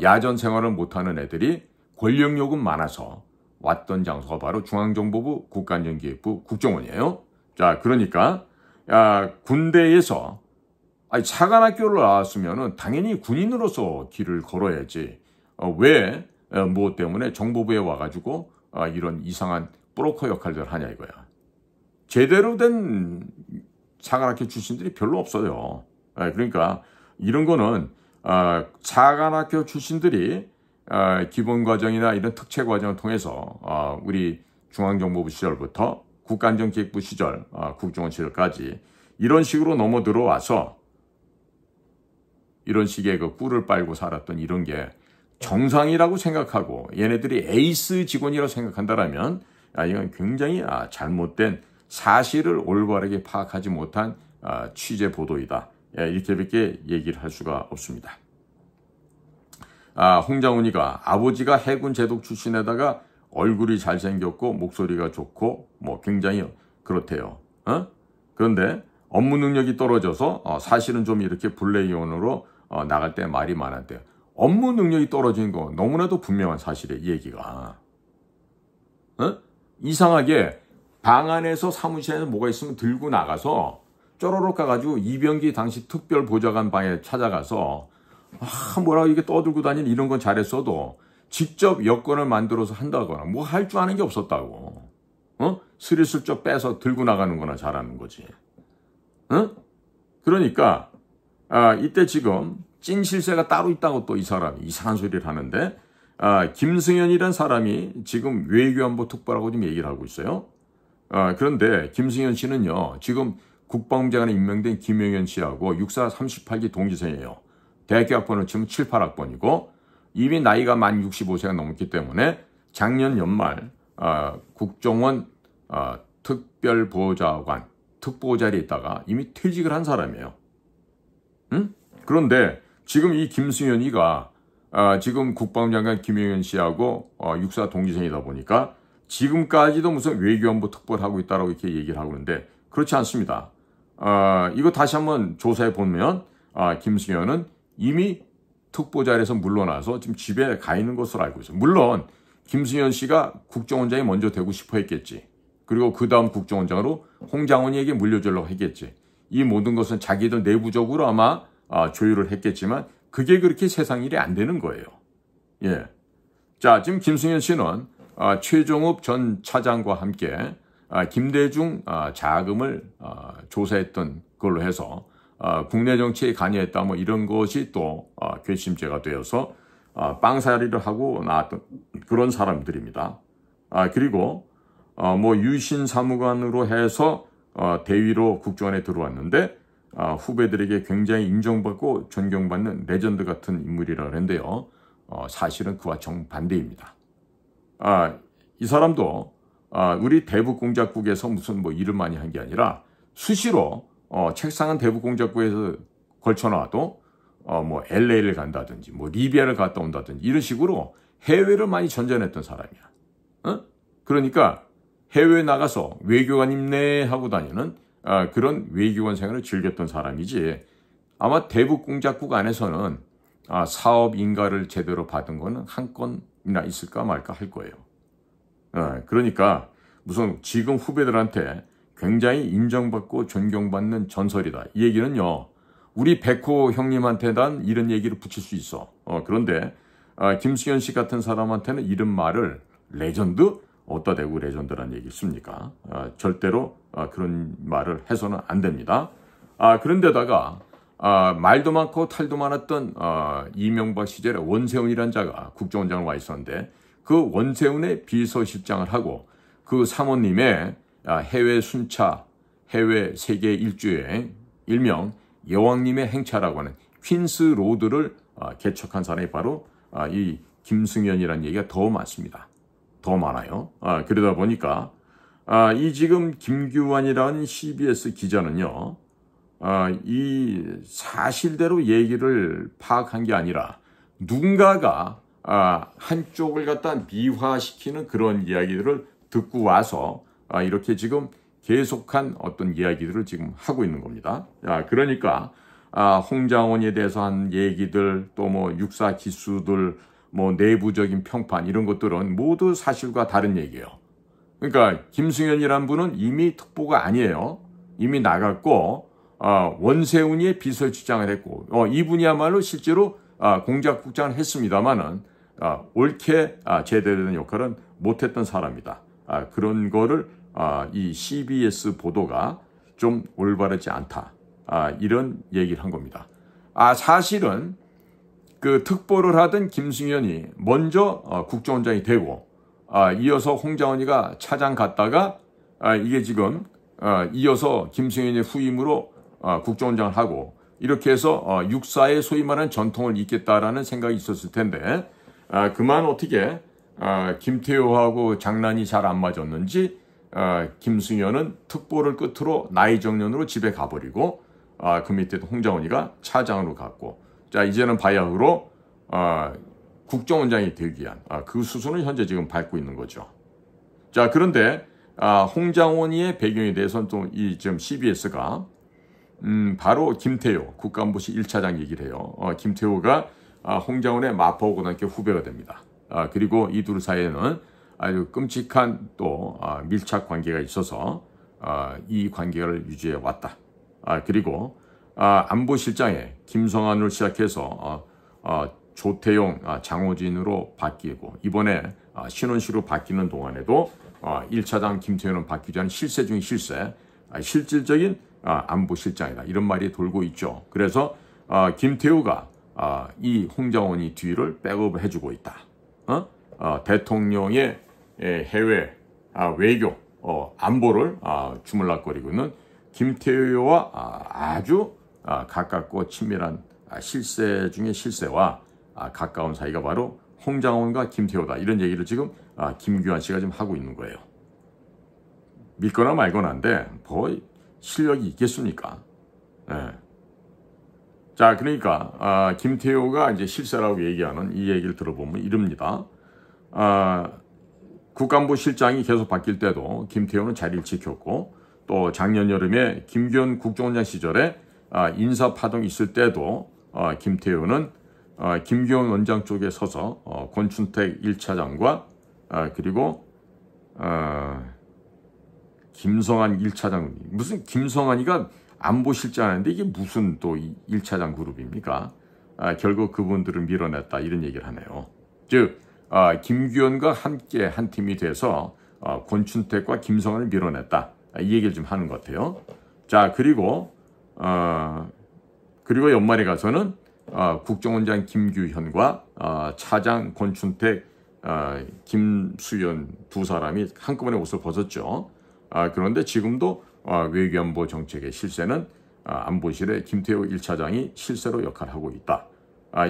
야전 생활을 못하는 애들이 권력 요금 많아서 왔던 장소가 바로 중앙정보부 국가안전기획부 국정원이에요. 자, 그러니까 군대에서 사관학교를 나왔으면은 당연히 군인으로서 길을 걸어야지. 왜 무엇 때문에 정보부에 와가지고 이런 이상한 브로커 역할들을 하냐 이거야. 제대로 된 사관학교 출신들이 별로 없어요. 그러니까 이런 거는 사관학교 출신들이 기본과정이나 이런 특채과정을 통해서 우리 중앙정보부 시절부터 국가안전기획부 시절, 국정원 시절까지 이런 식으로 넘어 들어와서 이런 식의 그 꿀을 빨고 살았던 이런 게 정상이라고 생각하고 얘네들이 에이스 직원이라고 생각한다면 이건 굉장히 잘못된, 사실을 올바르게 파악하지 못한 취재 보도이다. 이렇게밖에 얘기를 할 수가 없습니다. 홍장훈이가 아버지가 해군 제독 출신에다가 얼굴이 잘생겼고 목소리가 좋고 뭐 굉장히 그렇대요. 그런데 업무 능력이 떨어져서 사실은 좀 이렇게 블레이온으로 나갈 때 말이 많았대요. 업무 능력이 떨어진 거 너무나도 분명한 사실이에요, 이 얘기가. 이상하게 방 안에서 사무실에서 뭐가 있으면 들고 나가서 쪼로록 가가지고 이병기 당시 특별보좌관 방에 찾아가서 뭐라고 이게 떠들고 다니는 이런 건 잘했어도 직접 여권을 만들어서 한다거나 뭐 할 줄 아는 게 없었다고. 스리슬쩍 빼서 들고 나가는 거나 잘하는 거지. 그러니까 이때 지금 찐 실세가 따로 있다고 또 이 사람이 이상한 소리를 하는데, 김승현이라는 사람이 지금 외교안보 특보라고 지금 얘기를 하고 있어요. 그런데 김승현 씨는요, 지금 국방부장관에 임명된 김영현 씨하고 64 38기 동기생이에요. 대학교 학번을 치면 7, 8학번이고 이미 나이가 만 65세가 넘었기 때문에 작년 연말 국정원 특별보좌관 특보 자리에 있다가 이미 퇴직을 한 사람이에요. 그런데 지금 이 김승현이가 지금 국방장관 김영현 씨하고 64 동기생이다 보니까 지금까지도 무슨 외교안보 특보를 하고 있다라고 이렇게 얘기를 하고 있는데, 그렇지 않습니다. 이거 다시 한번 조사해 보면 김승현은 이미 특보 자리에서 물러나서 지금 집에 가 있는 것으로 알고 있어요. 물론 김승현 씨가 국정원장이 먼저 되고 싶어 했겠지. 그리고 그 다음 국정원장으로 홍장원이에게 물려주려고 했겠지. 이 모든 것은 자기들 내부적으로 아마 조율을 했겠지만 그게 그렇게 세상 일이 안 되는 거예요. 예. 자, 지금 김승현 씨는 최종욱 전 차장과 함께 김대중 자금을 조사했던 걸로 해서 국내 정치에 관여했다 뭐 이런 것이 또 괘씸죄가 되어서 빵살이를 하고 나왔던 그런 사람들입니다. 그리고 뭐 유신 사무관으로 해서 대위로 국정원에 들어왔는데 후배들에게 굉장히 인정받고 존경받는 레전드 같은 인물이라 그랬는데요. 사실은 그와 정반대입니다. 이 사람도 우리 대북공작국에서 무슨 뭐 일을 많이 한 게 아니라 수시로 책상은 대북공작국에서 걸쳐놔도 뭐 LA를 간다든지 뭐 리비아를 갔다 온다든지 이런 식으로 해외를 많이 전전했던 사람이야. 그러니까 해외에 나가서 외교관 임내 하고 다니는 그런 외교관 생활을 즐겼던 사람이지 아마 대북공작국 안에서는 사업 인가를 제대로 받은 거는 한 건이나 있을까 말까 할 거예요. 그러니까 무슨 지금 후배들한테 굉장히 인정받고 존경받는 전설이다. 이 얘기는요. 우리 백호 형님한테 난 이런 얘기를 붙일 수 있어. 그런데 김승현 씨 같은 사람한테는 이런 말을 레전드? 어디다 대고 레전드란 얘기 있습니까? 절대로 그런 말을 해서는 안 됩니다. 그런데다가 말도 많고 탈도 많았던 이명박 시절에 원세훈이라는 자가 국정원장을 와 있었는데 그 원세훈의 비서실장을 하고 그 사모님의 해외 순차, 해외 세계 일주여행, 일명 여왕님의 행차라고 하는 퀸스 로드를 개척한 사람이 바로 이 김승현이라는 얘기가 더 많습니다. 더 많아요. 그러다 보니까 이 지금 김규환이라는 CBS 기자는요. 이 사실대로 얘기를 파악한 게 아니라 누군가가 한쪽을 갖다 미화시키는 그런 이야기들을 듣고 와서 이렇게 지금 계속한 어떤 이야기들을 지금 하고 있는 겁니다. 그러니까 홍장원에 대해서 한 얘기들 또 뭐 육사 기수들 뭐 내부적인 평판 이런 것들은 모두 사실과 다른 얘기예요. 그러니까 김승현이란 분은 이미 특보가 아니에요. 이미 나갔고 원세훈이의 비서실장을 했고 이분이야말로 실제로 공작국장을 했습니다마는 옳게 제대로 역할은 못했던 사람이다. 그런 거를 이 CBS 보도가 좀 올바르지 않다. 이런 얘기를 한 겁니다. 사실은 그 특보를 하던 김승현이 먼저 국정원장이 되고 이어서 홍장원이가 차장 갔다가 이게 지금 이어서 김승현의 후임으로 국정원장을 하고 이렇게 해서 육사의 소위 말하는 전통을 잇겠다라는 생각이 있었을 텐데 그만 어떻게 김태효하고 장난이 잘 안 맞았는지 김승현은 특보를 끝으로 나이 정년으로 집에 가버리고 그 밑에 홍장원이가 차장으로 갔고 자 이제는 바야흐로 국정원장이 되기 위한 그 수순을 현재 지금 밟고 있는 거죠. 자 그런데 홍장원이의 배경에 대해서는 또 이 지금 CBS가 바로 김태효 국가안보실 1차장 얘기를 해요. 김태효가 홍장원의 마포고등학교 후배가 됩니다. 그리고 이 둘 사이에는 아주 끔찍한 또 밀착 관계가 있어서 이 관계를 유지해 왔다. 그리고 안보실장에 김성환을 시작해서 조태용, 장호진으로 바뀌고 이번에 신원식으로 바뀌는 동안에도 1차장 김태효는 바뀌지 않은 실세 중의 실세, 실질적인 안보실장이다. 이런 말이 돌고 있죠. 그래서 김태효가 이 홍장원이 뒤를 백업을 해주고 있다. 대통령의 해외 외교 안보를 주물락거리고 있는 김태효와 아주 가깝고 친밀한 실세 중의 실세와 가까운 사이가 바로 홍장원과 김태효다. 이런 얘기를 지금 김규환 씨가 지금 하고 있는 거예요. 믿거나 말거나인데 뭐 실력이 있겠습니까? 네. 자, 그러니까 김태효가 이제 실세라고 얘기하는 이 얘기를 들어보면 이럽니다. 국가안보실장이 계속 바뀔 때도 김태효는 자리를 지켰고 또 작년 여름에 김규현 국정원장 시절에 인사파동이 있을 때도 김태효는 김규현 원장 쪽에 서서 권춘택 1차장과 그리고 김성한 1차장, 무슨 김성한이가 안보실장인데 이게 무슨 또 1차장 그룹입니까? 결국 그분들을 밀어냈다 이런 얘기를 하네요. 즉 김규현과 함께 한 팀이 돼서 권춘택과 김성한을 밀어냈다 이 얘기를 좀 하는 것 같아요. 자, 그리고 연말에 가서는 국정원장 김규현과 차장 권춘택, 김수현 두 사람이 한꺼번에 옷을 벗었죠. 그런데 지금도 외교안보 정책의 실세는 안보실의 김태호 1차장이 실세로 역할을 하고 있다.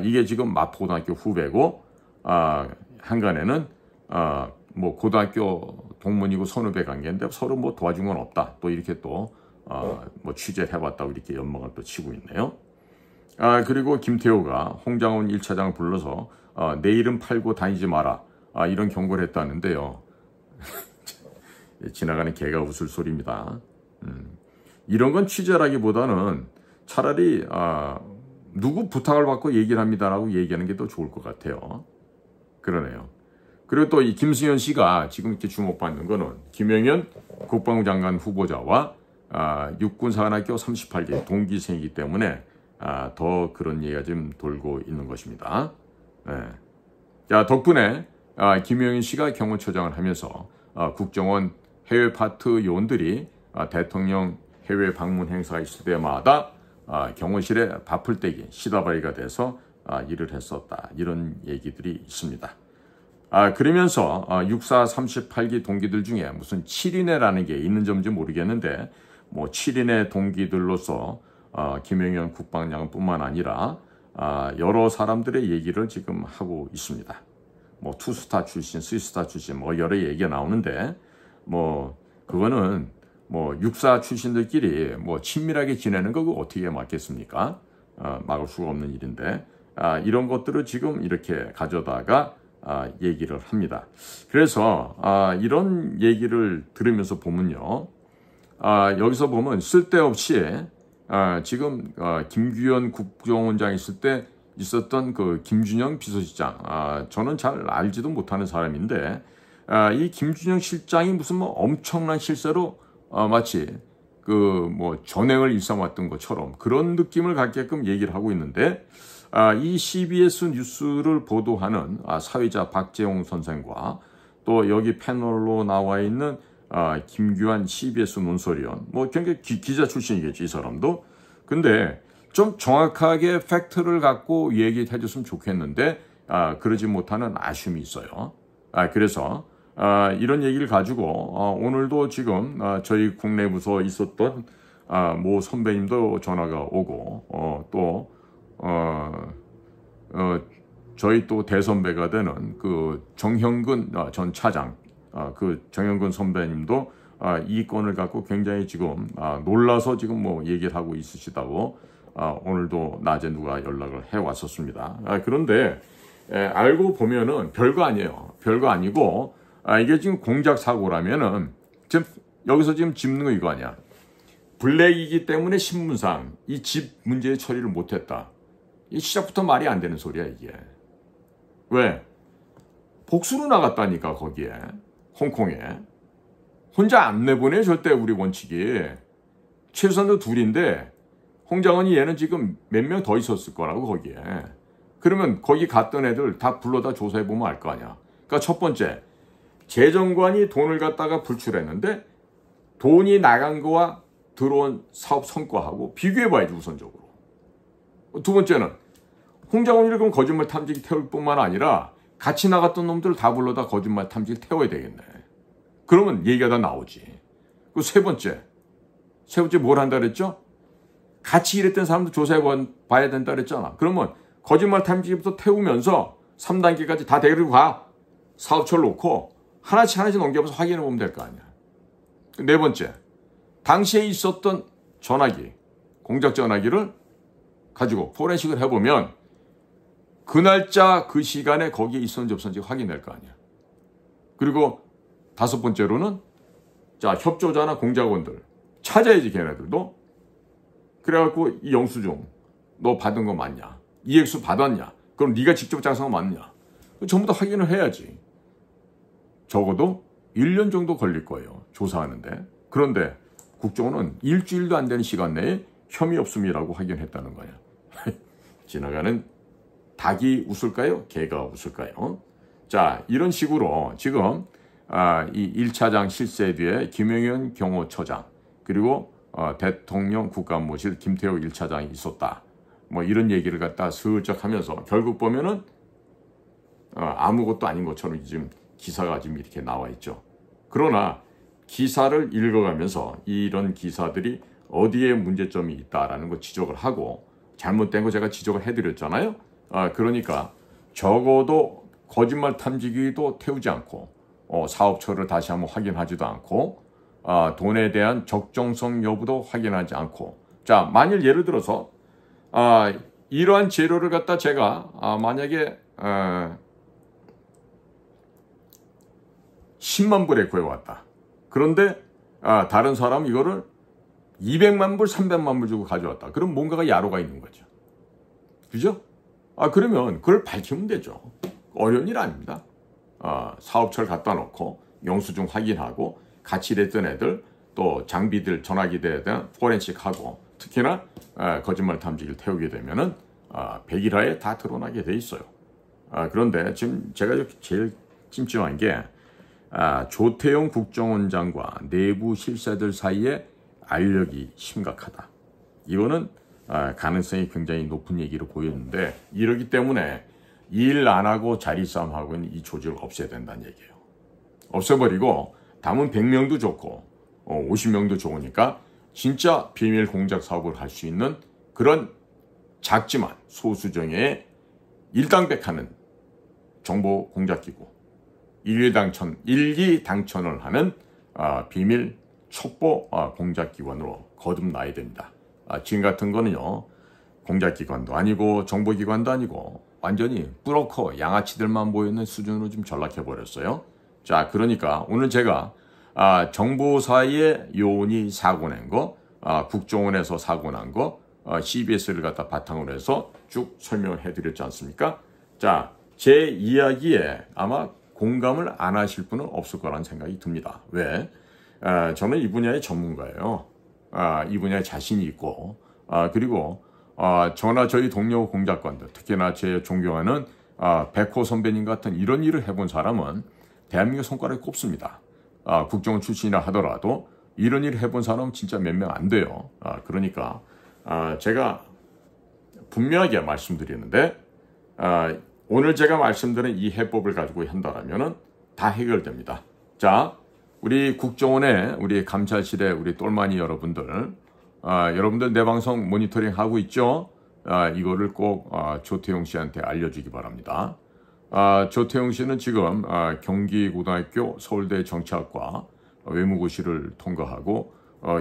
이게 지금 마포고등학교 후배고 한간에는 뭐 고등학교 동문이고 선후배 관계인데 서로 뭐 도와준 건 없다. 또 이렇게 또 뭐 취재를 해봤다고 이렇게 연막을 또 치고 있네요. 그리고 김태호가 홍장훈 1차장을 불러서 내 이름 팔고 다니지 마라 이런 경고를 했다는데요. 지나가는 개가 웃을 소리입니다. 이런 건 취재라기보다는 차라리 누구 부탁을 받고 얘기를 합니다라고 얘기하는 게 더 좋을 것 같아요. 그러네요. 그리고 또 이 김승현 씨가 지금 이렇게 주목받는 거는 김영현 국방부 장관 후보자와 육군사관학교 38기 동기생이기 때문에 더 그런 얘기가 좀 돌고 있는 것입니다. 네. 자, 덕분에 김영현 씨가 경호처장을 하면서 국정원 해외 파트 요원들이 대통령 해외 방문 행사가 있을 때마다 경호실에 밥풀떼기 시다바리가 돼서 일을 했었다. 이런 얘기들이 있습니다. 그러면서 육사 38기 동기들 중에 무슨 7인회라는 게 있는 점인지 모르겠는데 뭐 7인회 동기들로서 김영현 국방장관뿐만 아니라 여러 사람들의 얘기를 지금 하고 있습니다. 뭐 투스타 출신, 쓰리스타 출신 뭐 여러 얘기가 나오는데 뭐 그거는 뭐 육사 출신들끼리 뭐 친밀하게 지내는 거 그거 어떻게 막겠습니까? 막을 수가 없는 일인데 이런 것들을 지금 이렇게 가져다가 얘기를 합니다. 그래서 이런 얘기를 들으면서 보면요. 여기서 보면 쓸데없이 지금 김규현 국정원장 있을 때 있었던 그 김준영 비서실장, 저는 잘 알지도 못하는 사람인데 이 김준영 실장이 무슨 뭐 엄청난 실세로 마치 그 뭐 전횡을 일삼았던 것처럼 그런 느낌을 갖게끔 얘기를 하고 있는데 이 CBS 뉴스를 보도하는 사회자 박재홍 선생과 또 여기 패널로 나와 있는 김규환 CBS 논설위원, 뭐 굉장히 기자 출신이겠지 이 사람도. 근데 좀 정확하게 팩트를 갖고 얘기해 줬으면 좋겠는데 그러지 못하는 아쉬움이 있어요. 그래서 이런 얘기를 가지고 오늘도 지금 저희 국내 부서에 있었던 모 선배님도 전화가 오고 또 저희 또 대선배가 되는 그 정형근 전 차장, 그 정형근 선배님도 이 건을 갖고 굉장히 지금 놀라서 지금 뭐 얘기를 하고 있으시다고 오늘도 낮에 누가 연락을 해 왔었습니다. 그런데 알고 보면은 별거 아니에요. 별거 아니고 이게 지금 공작 사고라면은 지금 여기서 지금 짚는 거 이거 아니야. 블랙이기 때문에 신문상 이 집 문제의 처리를 못했다. 이 시작부터 말이 안 되는 소리야 이게. 왜? 복수로 나갔다니까 거기에. 홍콩에. 혼자 안 내보내 절대 우리 원칙이. 최소한도 둘인데 홍장원이 얘는 지금 몇 명 더 있었을 거라고 거기에. 그러면 거기 갔던 애들 다 불러다 조사해보면 알 거 아니야. 그러니까 첫 번째, 재정관이 돈을 갖다가 불출했는데 돈이 나간 거와 들어온 사업 성과하고 비교해봐야지 우선적으로. 두 번째는 홍장원이를 그럼 거짓말 탐지기 태울 뿐만 아니라 같이 나갔던 놈들 다 불러다 거짓말 탐지기 태워야 되겠네. 그러면 얘기가 다 나오지. 그 세 번째 뭘 한다 그랬죠? 같이 일했던 사람도 조사해 봐야 된다 그랬잖아. 그러면 거짓말 탐지기부터 태우면서 3단계까지 다 데리고 가. 사업처를 놓고 하나씩 넘겨보면서 확인해 보면 될 거 아니야. 네 번째, 당시에 있었던 전화기, 공작 전화기를 가지고 포렌식을 해보면 그 날짜 그 시간에 거기에 있었는지 없었는지 확인될 거 아니야. 그리고 다섯 번째로는 자 협조자나 공작원들 찾아야지 걔네들도. 그래갖고 이 영수증 너 받은 거 맞냐? EX 받았냐? 그럼 네가 직접 작성한 맞느냐? 전부 다 확인을 해야지. 적어도 1년 정도 걸릴 거예요. 조사하는데. 그런데 국정원은 일주일도 안 되는 시간 내에 혐의 없음이라고 확인했다는 거야. 지나가는 닭이 웃을까요? 개가 웃을까요? 자, 이런 식으로 지금 이 1차장 실세 뒤에 김영현 경호처장 그리고 대통령 국감모실 김태호 1차장이 있었다. 뭐 이런 얘기를 갖다 슬쩍 하면서 결국 보면은 아무것도 아닌 것처럼 지금 기사가 지금 이렇게 나와 있죠. 그러나 기사를 읽어가면서 이런 기사들이 어디에 문제점이 있다라는 거 지적을 하고 잘못된 거 제가 지적을 해드렸잖아요. 그러니까 적어도 거짓말 탐지기도 태우지 않고 사업처를 다시 한번 확인하지도 않고 돈에 대한 적정성 여부도 확인하지 않고 자 만일 예를 들어서 이러한 재료를 갖다 제가 만약에 10만 불에 구해왔다. 그런데 다른 사람 이거를 200만 불, 300만 불 주고 가져왔다. 그럼 뭔가가 야로가 있는 거죠. 그죠? 그러면 그걸 밝히면 되죠. 어려운 일 아닙니다. 사업처를 갖다 놓고 영수증 확인하고 같이 일했던 애들 또 장비들 전화기대에 대한 포렌식하고 특히나 거짓말 탐지기를 태우게 되면은 100일하에 다 드러나게 돼 있어요. 그런데 지금 제가 제일 찜찜한 게 조태용 국정원장과 내부 실세들 사이에 알력이 심각하다. 이거는 가능성이 굉장히 높은 얘기로 보였는데 이러기 때문에 일 안 하고 자리 싸움 하고 있는 이 조직을 없애야 된다는 얘기예요. 없애버리고 담은 100명도 좋고 50명도 좋으니까 진짜 비밀 공작 사업을 할 수 있는 그런 작지만 소수정예의 일당백하는 정보 공작기구 일기 당천을 하는 비밀 첩보 공작기관으로 거듭나야 됩니다. 지금 같은 거는요 공작기관도 아니고 정보기관도 아니고 완전히 브로커 양아치들만 모이는 수준으로 좀 전락해버렸어요. 자 그러니까 오늘 제가 정보사의 요원이 사고 낸 거 국정원에서 사고 난 거 CBS를 갖다 바탕으로 해서 쭉 설명을 해드렸지 않습니까? 자, 제 이야기에 아마 공감을 안 하실 분은 없을 거라는 생각이 듭니다. 왜? 저는 이 분야의 전문가예요. 이 분야에 자신이 있고 그리고 저나 저희 동료 공작관들 특히나 제 존경하는 백호 선배님 같은 이런 일을 해본 사람은 대한민국 손가락에 꼽습니다. 국정원 출신이라 하더라도 이런 일을 해본 사람은 진짜 몇 명 안 돼요. 그러니까 제가 분명하게 말씀드리는데 오늘 제가 말씀드린 이 해법을 가지고 한다라면은 다 해결됩니다. 자, 우리 국정원의 우리 감찰실의 우리 똘마니 여러분들, 여러분들 내 방송 모니터링 하고 있죠? 이거를 꼭 조태용 씨한테 알려주기 바랍니다. 조태용 씨는 지금 경기고등학교 서울대 정치학과 외무고시를 통과하고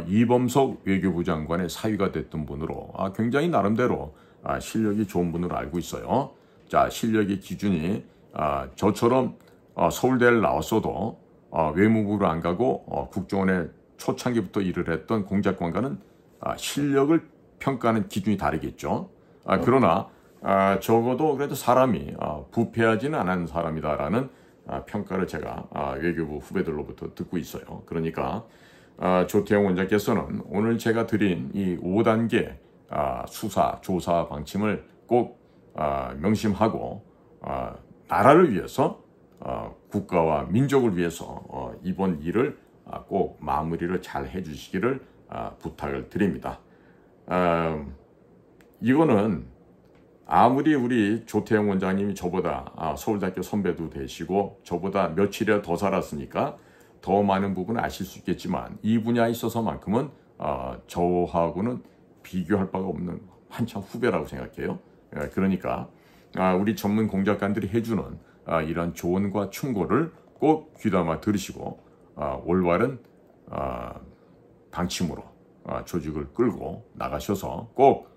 이범석 외교부 장관의 사위가 됐던 분으로 굉장히 나름대로 실력이 좋은 분으로 알고 있어요. 자, 실력의 기준이 저처럼 서울대를 나왔어도 외무부로 안 가고 국정원에 초창기부터 일을 했던 공작관과는 실력을 평가하는 기준이 다르겠죠. 그러나 적어도 그래도 사람이 부패하지는 않은 사람이다라는 평가를 제가 외교부 후배들로부터 듣고 있어요. 그러니까 조태용 원장께서는 오늘 제가 드린 이 5단계 수사, 조사 방침을 꼭 명심하고 나라를 위해서 국가와 민족을 위해서 이번 일을 꼭 마무리를 잘 해주시기를 부탁을 드립니다. 이거는 아무리 우리 조태용 원장님이 저보다 서울대학교 선배도 되시고 저보다 며칠이나 더 살았으니까 더 많은 부분을 아실 수 있겠지만 이 분야에 있어서만큼은 저하고는 비교할 바가 없는 한참 후배라고 생각해요. 그러니까 우리 전문 공작관들이 해주는 이런 조언과 충고를 꼭 귀담아 들으시고 올바른 방침으로 조직을 끌고 나가셔서 꼭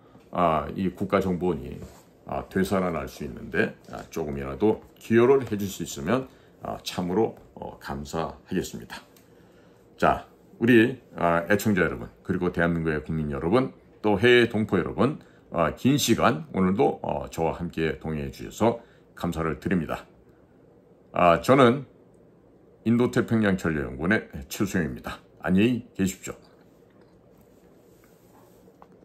이 국가정보원이 되살아날 수 있는데 조금이라도 기여를 해줄 수 있으면 참으로 감사하겠습니다. 자, 우리 애청자 여러분 그리고 대한민국의 국민 여러분 또 해외 동포 여러분 긴 시간 오늘도 저와 함께 동행해 주셔서 감사를 드립니다. 저는 인도태평양전략연구원의 최수영입니다. 안녕히 계십시오.